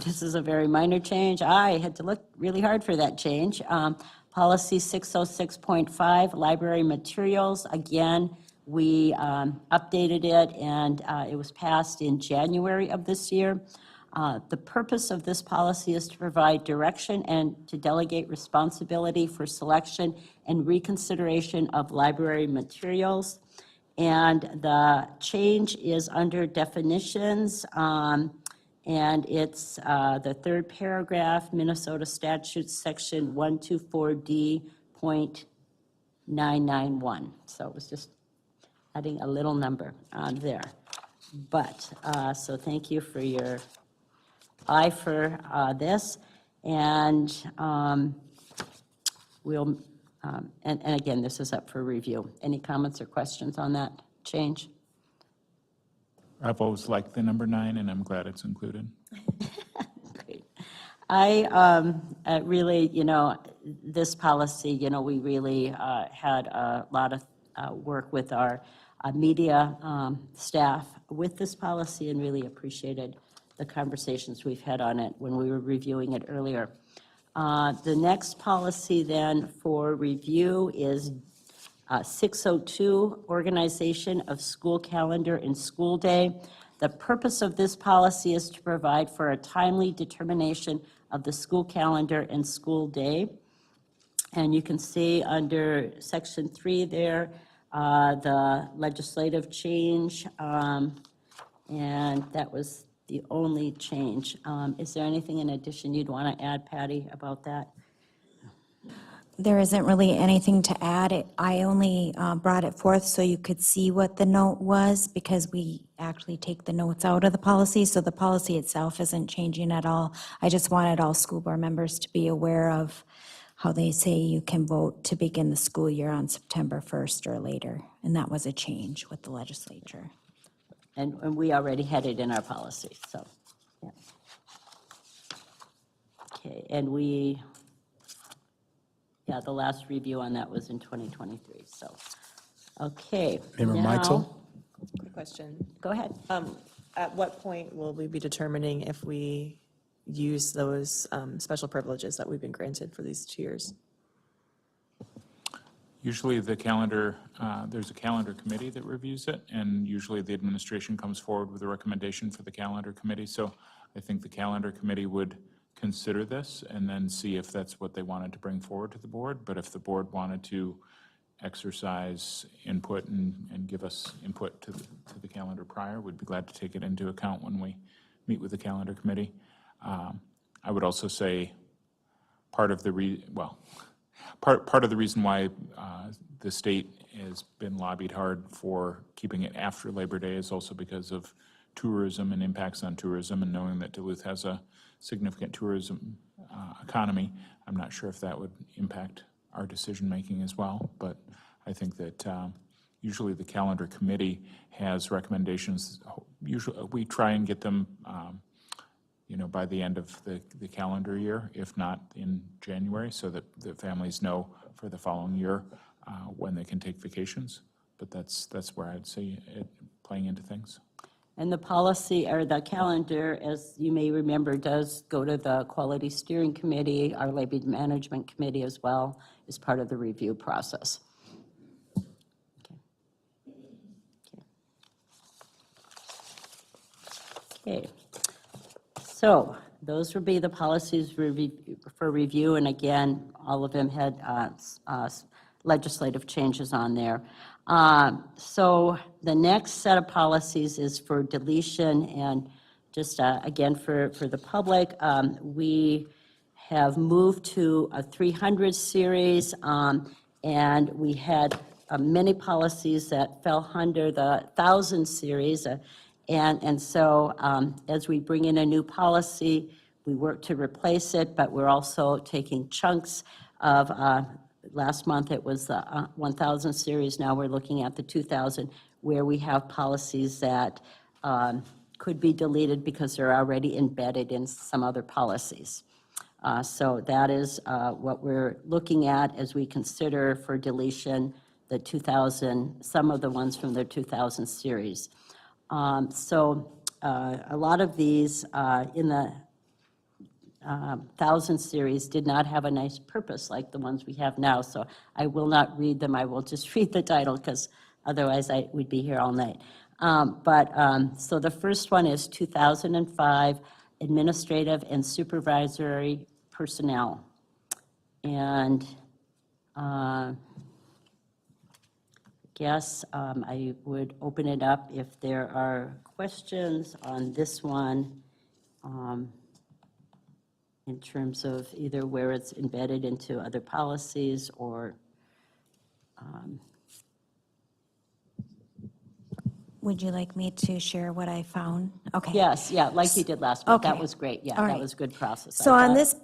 Speaker 1: This is a very minor change. I had to look really hard for that change. Policy 606.5, library materials. Again, we updated it, and it was passed in January of this year. The purpose of this policy is to provide direction and to delegate responsibility for selection and reconsideration of library materials. And the change is under definitions, and it's the 3rd paragraph, Minnesota statute, section 124D.991. So it was just adding a little number on there. But, so thank you for your eye for this. And we'll, and again, this is up for review. Any comments or questions on that change?
Speaker 2: I've always liked the number 9, and I'm glad it's included.
Speaker 1: Great. Really, this policy, we really had a lot of work with our media staff with this policy and really appreciated the conversations we've had on it when we were reviewing it earlier. The next policy then for review is 602, Organization of School Calendar and School Day. The purpose of this policy is to provide for a timely determination of the school calendar and school day. And you can see under section 3 there, the legislative change, and that was the only change. Is there anything in addition you'd want to add, Patty, about that?
Speaker 5: There isn't really anything to add. I only brought it forth so you could see what the note was, because we actually take the notes out of the policy, so the policy itself isn't changing at all. I just wanted all school board members to be aware of how they say you can vote to begin the school year on September 1st or later, and that was a change with the legislature.
Speaker 1: And we already had it in our policy, so, yeah. Okay, and the last review on that was in 2023, so, okay.
Speaker 6: Member
Speaker 1: now-
Speaker 6: Meitel?
Speaker 3: Quick question.
Speaker 1: Go ahead.
Speaker 3: At what point will we be determining if we use those special privileges that we've been granted for these 2 years?
Speaker 2: Usually the calendar, there's a calendar committee that reviews it, and usually the administration comes forward with a recommendation for the calendar committee. So I think the calendar committee would consider this and then see if that's what they wanted to bring forward to the board. But if the board wanted to exercise input and give us input to the calendar prior, we'd be glad to take it into account when we meet with the calendar committee. I would also say part of the part of the reason why the state has been lobbied hard for keeping it after Labor Day is also because of tourism and impacts on tourism, and knowing that Duluth has a significant tourism economy. I'm not sure if that would impact our decision-making as well, but I think that usually the calendar committee has recommendations. Usually we try and get them by the end of the calendar year, if not in January, so that the families know for the following year when they can take vacations. But that's where I'd see it playing into things.
Speaker 1: And the policy, or the calendar, as you may remember, does go to the Quality Steering Committee, our Labor Management Committee as well, as part of the review process. Okay. So those would be the policies for review, and again, all of them had legislative changes on there. So the next set of policies is for deletion, and just again for the public, we have moved to a 300 series, and we had many policies that fell under the 1,000 series. And so as we bring in a new policy, we work to replace it, but we're also taking chunks of, last month it was the 1,000 series, now we're looking at the 2,000, where we have policies that could be deleted because they're already embedded in some other policies. So that is what we're looking at as we consider for deletion the 2,000, some of the ones from the 2,000 series. So a lot of these in the 1,000 series did not have a nice purpose like the ones we have now, so I will not read them. I will just read the title because otherwise we'd be here all night. So the first one is 2005 Administrative and Supervisory Personnel. And guess I would open it up if there are questions on this one in terms of either where it's embedded into other policies or
Speaker 5: Would you like me to share what I found? Okay.
Speaker 1: Yes, yeah, like you did last month. That
Speaker 5: Okay.
Speaker 1: was great. Yeah,
Speaker 5: All
Speaker 1: that
Speaker 5: right.
Speaker 1: was good process.
Speaker 5: So
Speaker 1: I
Speaker 5: on
Speaker 1: thought.
Speaker 5: this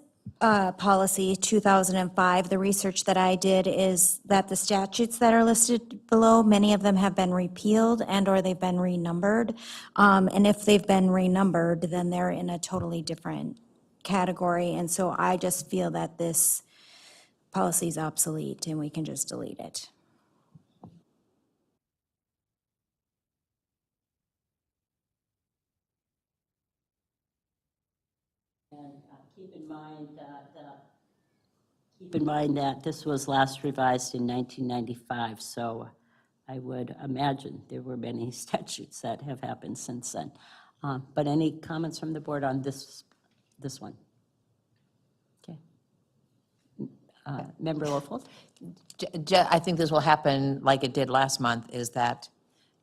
Speaker 5: policy, 2005, the research that I did is that the statutes that are listed below, many of them have been repealed and/or they've been renumbered. And if they've been renumbered, then they're in a totally different category. And so I just feel that this policy is obsolete and we can just delete it.
Speaker 1: And keep in mind that this was last revised in 1995, so I would imagine there were many statutes that have happened since then. But any comments from the board on this one? Okay. Member Lofold?
Speaker 4: I think this will happen like it did last month, is that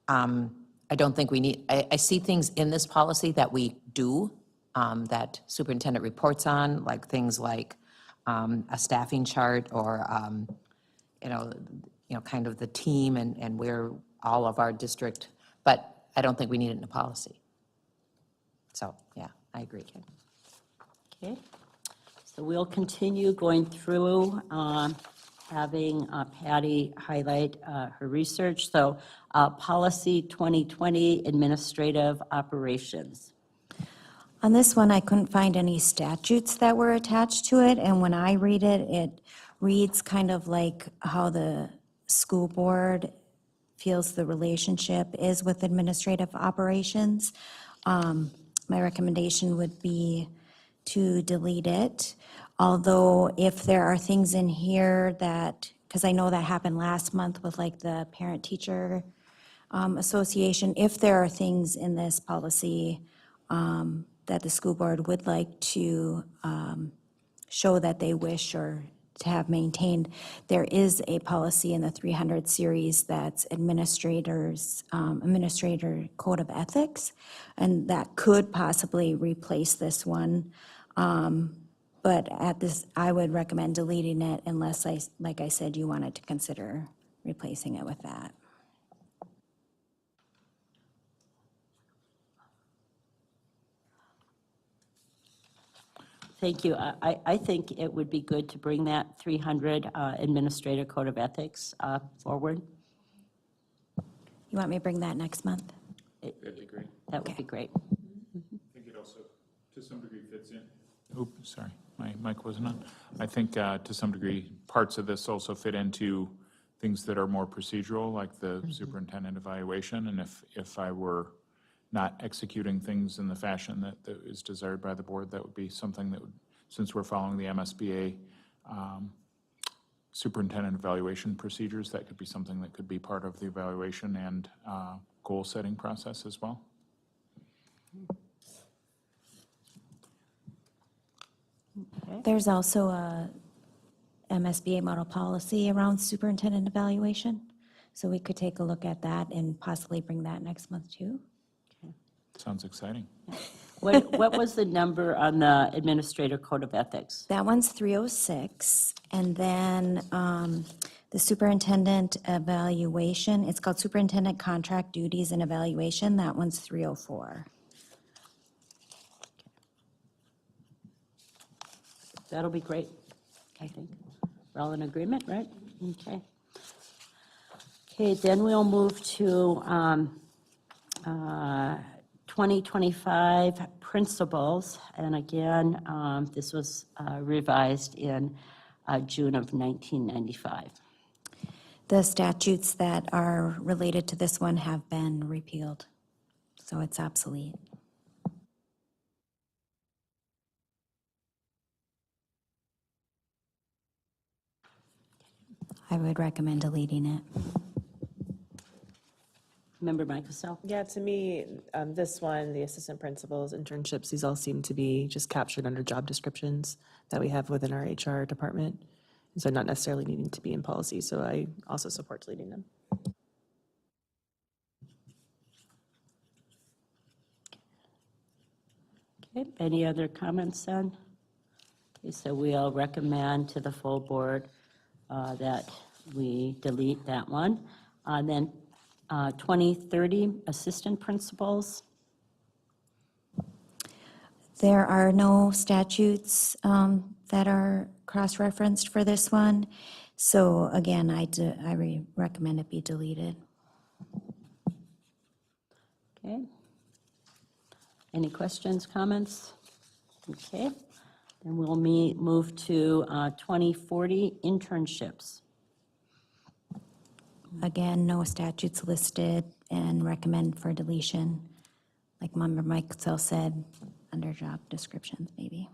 Speaker 4: I don't think we need, I see things in this policy that we do, that superintendent reports on, like things like a staffing chart or, kind of the team and where all of our district, but I don't think we need it in a policy. So, yeah, I agree.
Speaker 1: Okay. So we'll continue going through, having Patty highlight her research. So policy 2020, administrative operations.
Speaker 5: On this one, I couldn't find any statutes that were attached to it, and when I read it, it reads kind of like how the school board feels the relationship is with administrative operations. My recommendation would be to delete it, although if there are things in here that, because I know that happened last month with like the parent-teacher association, if there are things in this policy that the school board would like to show that they wish or to have maintained, there is a policy in the 300 series that's administrator code of ethics, and that could possibly replace this one. But at this, I would recommend deleting it unless like I said, you wanted to consider replacing it with that.
Speaker 1: Thank you. I think it would be good to bring that 300 Administrator Code of Ethics forward.
Speaker 5: You want me to bring that next month?
Speaker 2: That'd be great.
Speaker 1: That would be great.
Speaker 2: I think it also, to some degree, fits in. Oops, sorry, my mic wasn't on. I think to some degree, parts of this also fit into things that are more procedural, like the superintendent evaluation. And if I were not executing things in the fashion that is desired by the board, that would be something that would, since we're following the MSBA superintendent evaluation procedures, that could be something that could be part of the evaluation and goal-setting process as well.
Speaker 5: There's also a MSBA model policy around superintendent evaluation, so we could take a look at that and possibly bring that next month too.
Speaker 2: Sounds exciting.
Speaker 1: What was the number on the Administrator Code of Ethics?
Speaker 5: That one's 306, and then the superintendent evaluation, it's called Superintendent Contract Duties and Evaluation, that one's 304.
Speaker 1: That'll be great, I think. We're all in agreement, right? Okay. Okay, then we'll move to 2025 principles. And again, this was revised in June of 1995.
Speaker 5: The statutes that are related to this one have been repealed, so it's obsolete. I would recommend deleting it.
Speaker 1: Member Michael?
Speaker 3: Yeah, to me, this one, the assistant principals, internships, these all seem to be just captured under job descriptions that we have within our HR department. And so not necessarily needing to be in policy, so I also support deleting them.
Speaker 1: Okay, any other comments then? Okay, so we'll recommend to the full board that we delete that one. Then 2030 assistant principals.
Speaker 5: There are no statutes that are cross-referenced for this one. So again, I recommend it be deleted.
Speaker 1: Okay. Any questions, comments? Okay. Then we'll move to 2040 internships.
Speaker 5: Again, no statutes listed and recommend for deletion. Like Member Michael said, under job descriptions, maybe.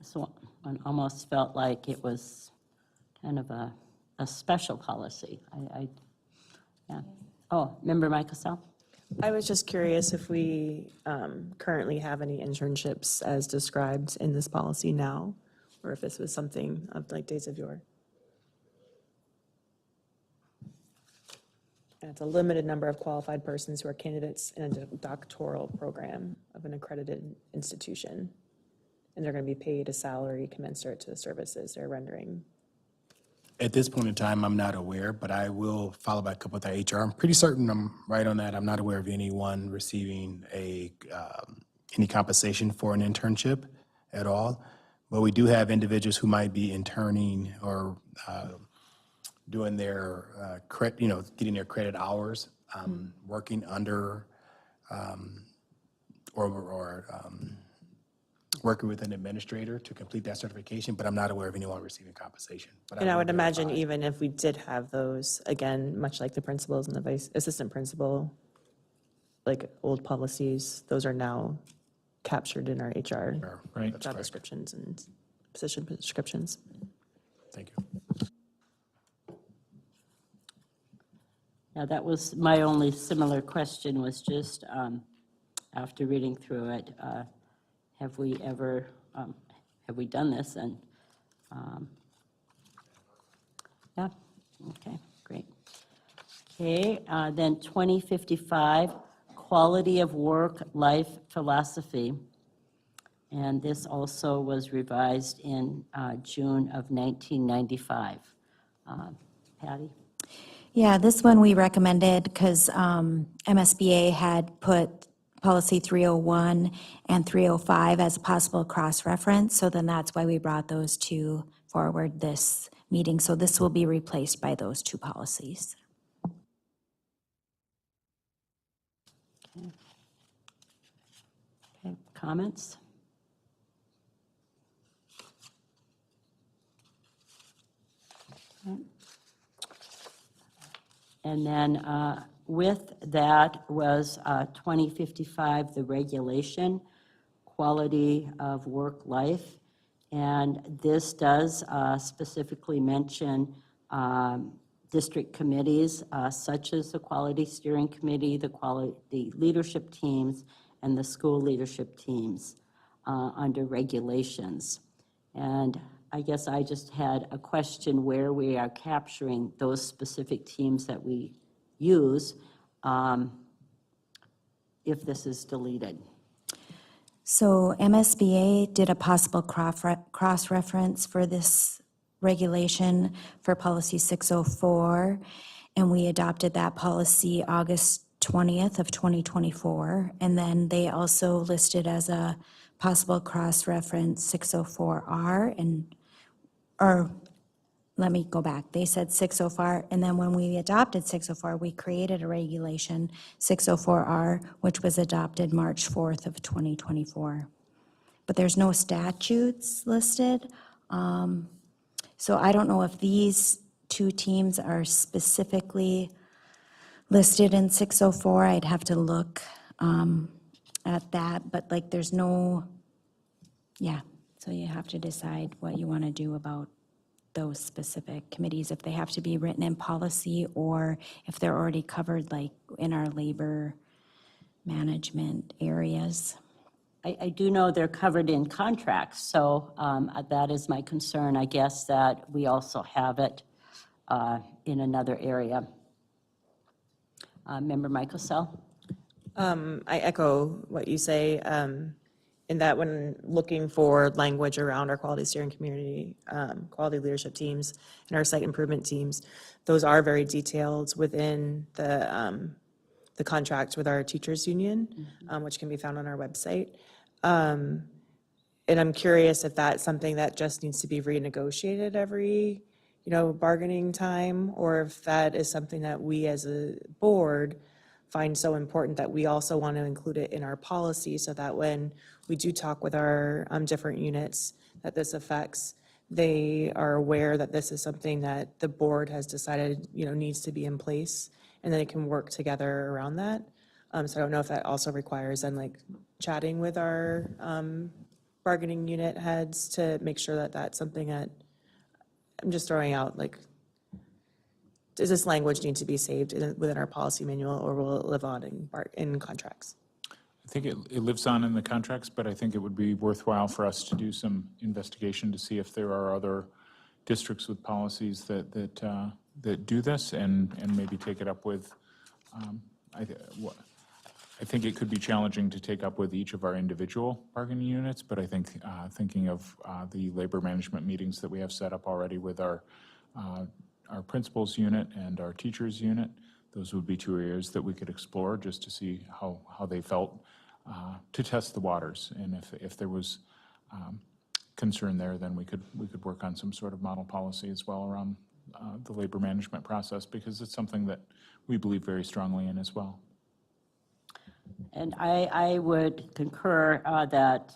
Speaker 1: So one almost felt like it was kind of a special policy. Yeah. Oh, Member Michael?
Speaker 3: I was just curious if we currently have any internships as described in this policy now, or if this was something of like days of yore. And it's a limited number of qualified persons who are candidates in a doctoral program of an accredited institution. And they're going to be paid a salary commensurate to the services they're rendering.
Speaker 6: At this point in time, I'm not aware, but I will follow back up with our HR. I'm pretty certain I'm right on that. I'm not aware of anyone receiving any compensation for an internship at all. But we do have individuals who might be interning or doing their getting their credit hours, working under or working with an administrator to complete that certification, but I'm not aware of anyone receiving compensation. But
Speaker 3: And I
Speaker 6: will
Speaker 3: would imagine
Speaker 6: verify.
Speaker 3: even if we did have those, again, much like the principals and the vice assistant principal, like old policies, those are now captured in our HR
Speaker 2: Right.
Speaker 6: That's
Speaker 3: job
Speaker 6: correct.
Speaker 3: descriptions and position descriptions.
Speaker 6: Thank you.
Speaker 1: Yeah, that was my only similar question, was just after reading through it, have we ever, have we done this? And yeah, okay, great. Okay, then 2055, quality of work life philosophy. And this also was revised in June of 1995. Patty?
Speaker 5: Yeah, this one we recommended because MSBA had put policy 301 and 305 as a possible cross-reference. So then that's why we brought those two forward this meeting. So this will be replaced by those two policies.
Speaker 1: Okay, comments? Okay. And then with that was 2055, the regulation, quality of work life. And this does specifically mention district committees such as the Quality Steering Committee, the leadership teams, and the school leadership teams under regulations. And I guess I just had a question where we are capturing those specific teams that we use if this is deleted.
Speaker 5: So MSBA did a possible cross-reference for this regulation for policy 604, and we adopted that policy August 20th of 2024. And then they also listed as a possible cross-reference 604R or let me go back. They said 604, and then when we adopted 604, we created a regulation, 604R, which was adopted March 4th of 2024. But there's no statutes listed. So I don't know if these two teams are specifically listed in 604. I'd have to look at that, but like there's no, yeah. So you have to decide what you want to do about those specific committees, if they have to be written in policy or if they're already covered like in our labor management areas.
Speaker 1: I do know they're covered in contracts, so that is my concern, I guess, that we also have it in another area. Member Michael Sell?
Speaker 3: I echo what you say. in that when looking for language around our quality steering community, quality leadership teams and our site improvement teams, those are very detailed within the contract with our teachers union, which can be found on our website. And I'm curious if that's something that just needs to be renegotiated every, bargaining time, or if that is something that we as a board find so important that we also want to include it in our policy, so that when we do talk with our different units that this affects, they are aware that this is something that the board has decided, needs to be in place, and then it can work together around that. So I don't know if that also requires then like chatting with our bargaining unit heads to make sure that that's something that, I'm just throwing out, like, does this language need to be saved within our policy manual, or will it live on in contracts?
Speaker 2: I think it lives on in the contracts, but I think it would be worthwhile for us to do some investigation to see if there are other districts with policies that do this, and maybe take it up with, I think it could be challenging to take up with each of our individual bargaining units, but I think thinking of the labor management meetings that we have set up already with our principals unit and our teachers unit, those would be two areas that we could explore just to see how they felt, to test the waters. And if there was concern there, then we could work on some sort of model policy as well around the labor management process, because it's something that we believe very strongly in as well.
Speaker 1: And I would concur that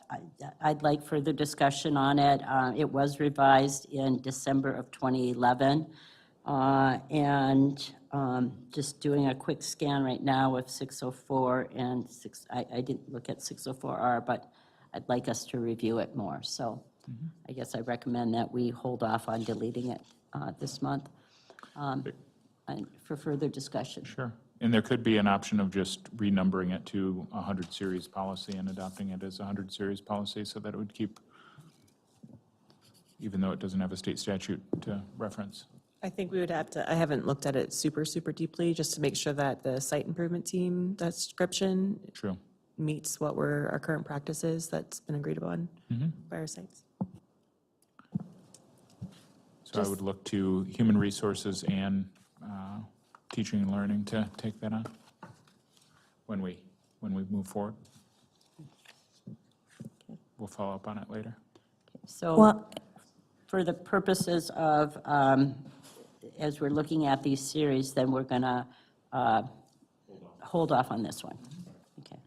Speaker 1: I'd like further discussion on it. It was revised in December of 2011. And just doing a quick scan right now of 604 and I didn't look at 604R, but I'd like us to review it more. So I guess I recommend that we hold off on deleting it this month and for further discussion.
Speaker 2: Sure. And there could be an option of just renumbering it to 100 series policy and adopting it as a 100 series policy, so that it would keep, even though it doesn't have a state statute to reference.
Speaker 3: I think we would have to, I haven't looked at it super deeply, just to make sure that the site improvement team description
Speaker 2: True.
Speaker 3: meets what our current practice is that's been agreed upon by our sites.
Speaker 2: So I would look to human resources and teaching and learning to take that on when we move forward. We'll follow up on it later.
Speaker 1: So
Speaker 5: Well,
Speaker 1: for the purposes of, as we're looking at these series, then we're going to hold off on this one. Okay.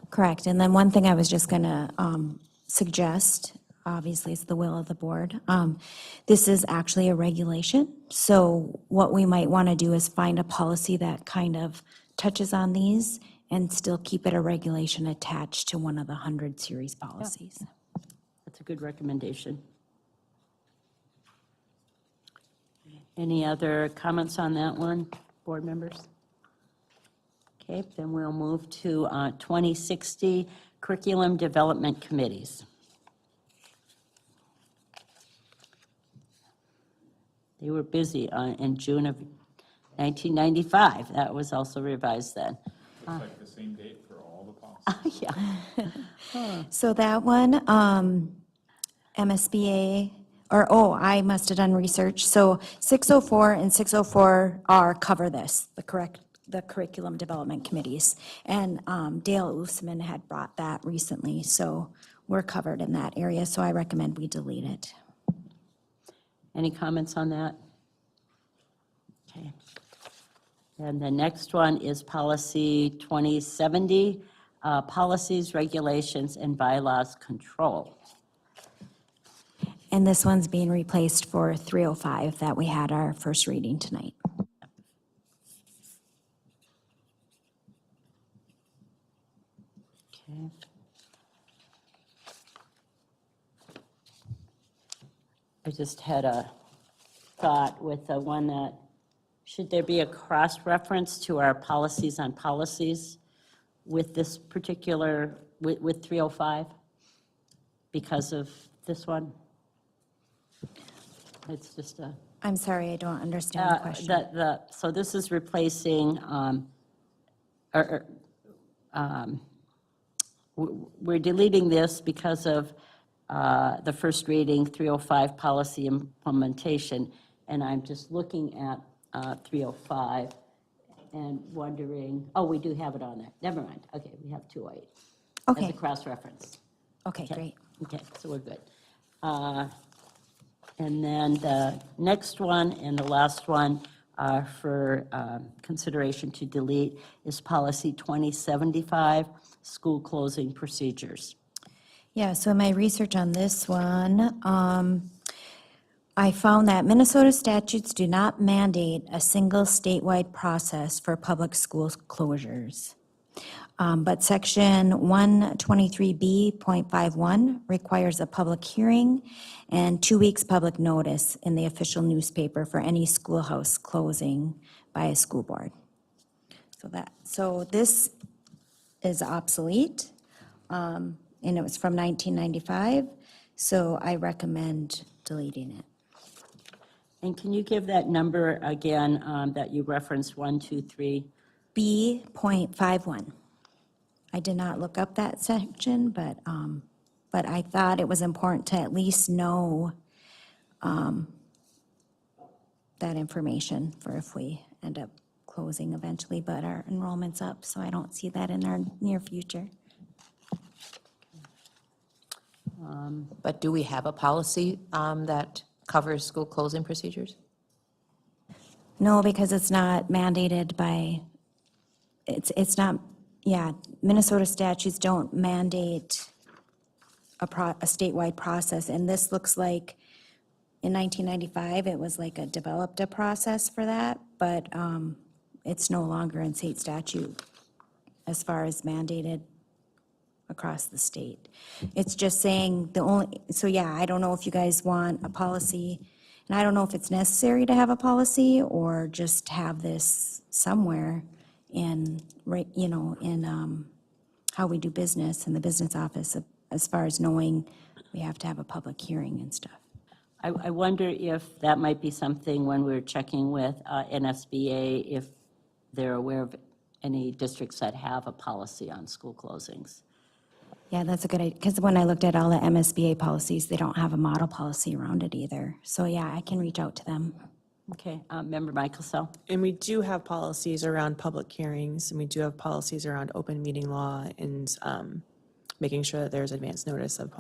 Speaker 5: correct. And then one thing I was just going to suggest, obviously it's the will of the board. This is actually a regulation. So what we might want to do is find a policy that kind of touches on these and still keep it a regulation attached to one of the 100 series policies.
Speaker 1: That's a good recommendation. Any other comments on that one, board members? Okay, then we'll move to 2060 Curriculum Development Committees. They were busy in June of 1995. That was also revised then.
Speaker 2: Looks like the same date for all the policies.
Speaker 1: Yeah.
Speaker 5: So that one, MSBA, I must have done research. So 604 and 604R cover this, the curriculum development committees. And Dale Usman had brought that recently, so we're covered in that area, so I recommend we delete it.
Speaker 1: Any comments on that? Okay. And the next one is policy 2070, policies, regulations, and bylaws control.
Speaker 5: And this one's being replaced for 305 that we had our first reading tonight.
Speaker 1: Okay. I just had a thought with the one that, should there be a cross-reference to our policies on policies with this particular, with 305? Because of this one? It's just a.
Speaker 5: I'm sorry, I don't understand the question.
Speaker 1: So this is replacing, we're deleting this because of the first reading, 305 policy implementation, and I'm just looking at 305 and wondering, oh, we do have it on there. Never mind. Okay, we have 208 as
Speaker 5: Okay,
Speaker 1: a cross-reference.
Speaker 5: okay, great.
Speaker 1: Okay, so we're good. And then the next one and the last one for consideration to delete is policy 2075, school closing procedures.
Speaker 5: Yeah, so in my research on this one, I found that Minnesota statutes do not mandate a single statewide process for public school closures. But section 123B.51 requires a public hearing and 2 weeks public notice in the official newspaper for any schoolhouse closing by a school board. So this is obsolete, and it was from 1995, so I recommend deleting it.
Speaker 1: And can you give that number again that you referenced, 123?
Speaker 5: B.51. I did not look up that section, but I thought it was important to at least know that information for if we end up closing eventually, but our enrollment's up, so I don't see that in our near future.
Speaker 4: But do we have a policy that covers school closing procedures?
Speaker 5: No, because it's not mandated by, it's not, yeah, Minnesota statutes don't mandate a statewide process, and this looks like, in 1995, it was like developed a process for that, but it's no longer in state statute as far as mandated across the state. It's just saying so yeah, I don't know if you guys want a policy, and I don't know if it's necessary to have a policy or just have this somewhere in, in how we do business in the business office as far as knowing we have to have a public hearing and stuff.
Speaker 1: I wonder if that might be something when we're checking with NSBA, if they're aware of any districts that have a policy on school closings.
Speaker 5: Yeah, that's a good idea, because when I looked at all the MSBA policies, they don't have a model policy around it either. So yeah, I can reach out to them.
Speaker 1: Okay, Member Michaelsell?
Speaker 3: And we do have policies around public hearings, and we do have policies around open meeting law and making sure that there's advance notice of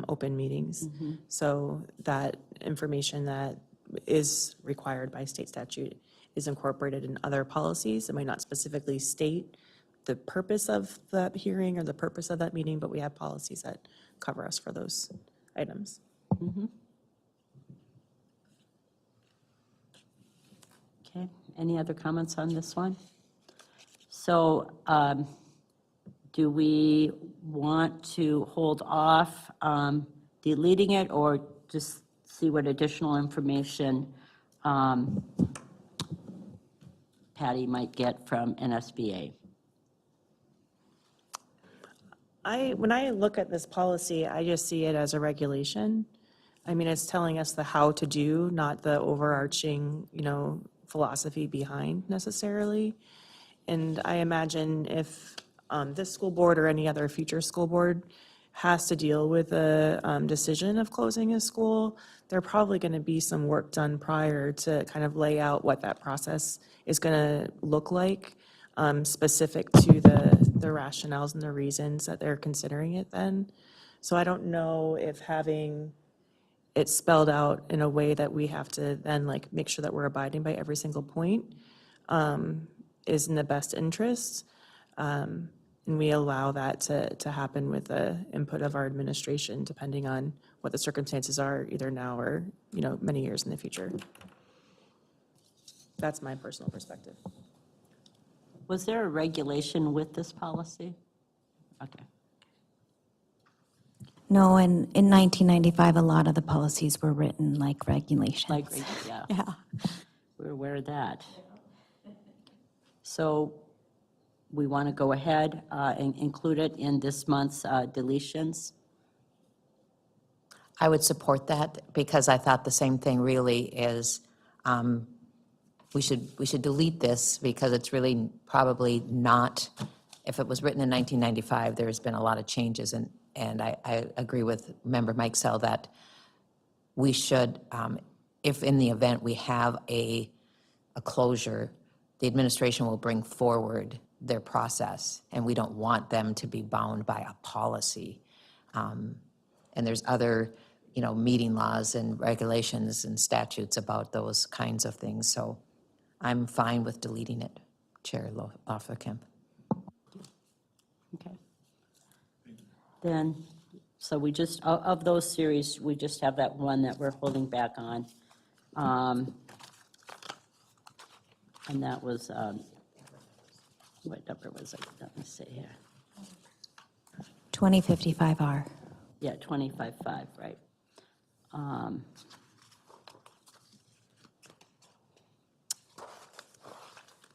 Speaker 3: open meetings. So that information that is required by state statute is incorporated in other policies. It might not specifically state the purpose of that hearing or the purpose of that meeting, but we have policies that cover us for those items.
Speaker 1: Okay, any other comments on this one? So do we want to hold off deleting it or just see what additional information Patty might get from NSBA?
Speaker 3: When I look at this policy, I just see it as a regulation. I mean, it's telling us the how to do, not the overarching, philosophy behind necessarily. And I imagine if this school board or any other future school board has to deal with a decision of closing a school, there probably going to be some work done prior to kind of lay out what that process is going to look like, specific to the rationales and the reasons that they're considering it then. So I don't know if having it spelled out in a way that we have to then make sure that we're abiding by every single point is in the best interest. And we allow that to happen with the input of our administration, depending on what the circumstances are, either now or, many years in the future. That's my personal perspective.
Speaker 1: Was there a regulation with this policy? Okay.
Speaker 5: No, in 1995, a lot of the policies were written like regulations.
Speaker 1: Like, yeah.
Speaker 5: Yeah.
Speaker 1: We're aware of that. So we want to go ahead and include it in this month's deletions.
Speaker 4: I would support that because I thought the same thing really is we should delete this because it's really probably not if it was written in 1995, there's been a lot of changes, and I agree with Member Mike Sell that we should, if in the event we have a closure, the administration will bring forward their process, and we don't want them to be bound by a policy. And there's other, meeting laws and regulations and statutes about those kinds of things, so I'm fine with deleting it, Chair Loffa-Kemp.
Speaker 1: Okay. Then, so we just, of those series, we just have that one that we're holding back on. And that was, what number was it? Let me see here.
Speaker 5: 2055R.
Speaker 1: Yeah, 25.5, right.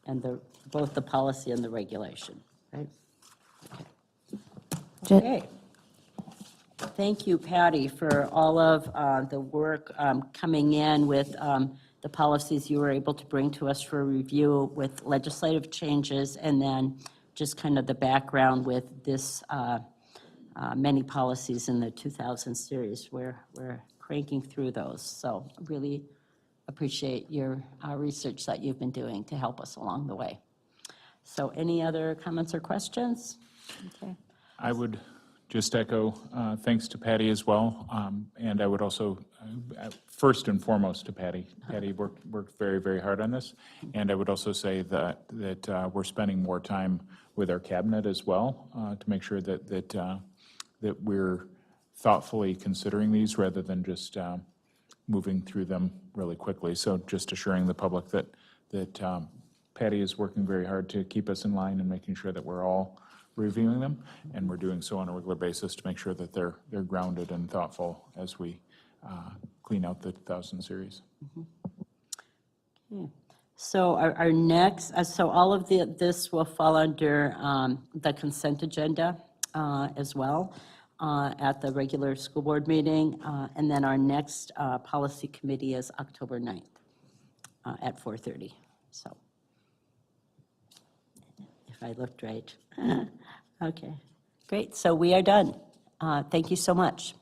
Speaker 1: And both the policy and the regulation, right? Okay. Thank you, Patty, for all of the work coming in with the policies you were able to bring to us for review with legislative changes, and then just kind of the background with this many policies in the 2000 series. We're cranking through those, so really appreciate your research that you've been doing to help us along the way. So any other comments or questions? Okay.
Speaker 2: I would just echo thanks to Patty as well, and I would also, first and foremost to Patty. Patty worked very, very hard on this, and I would also say that we're spending more time with our cabinet as well to make sure that we're thoughtfully considering these rather than just moving through them really quickly. So just assuring the public that Patty is working very hard to keep us in line and making sure that we're all reviewing them, and we're doing so on a regular basis to make sure that they're grounded and thoughtful as we clean out the 2000 series.
Speaker 1: Okay. So our next, so all of this will fall under the consent agenda as well at the regular school board meeting, and then our next policy committee is October 9th at 4:30. So if I looked right. Okay, great. So we are done. Thank you so much.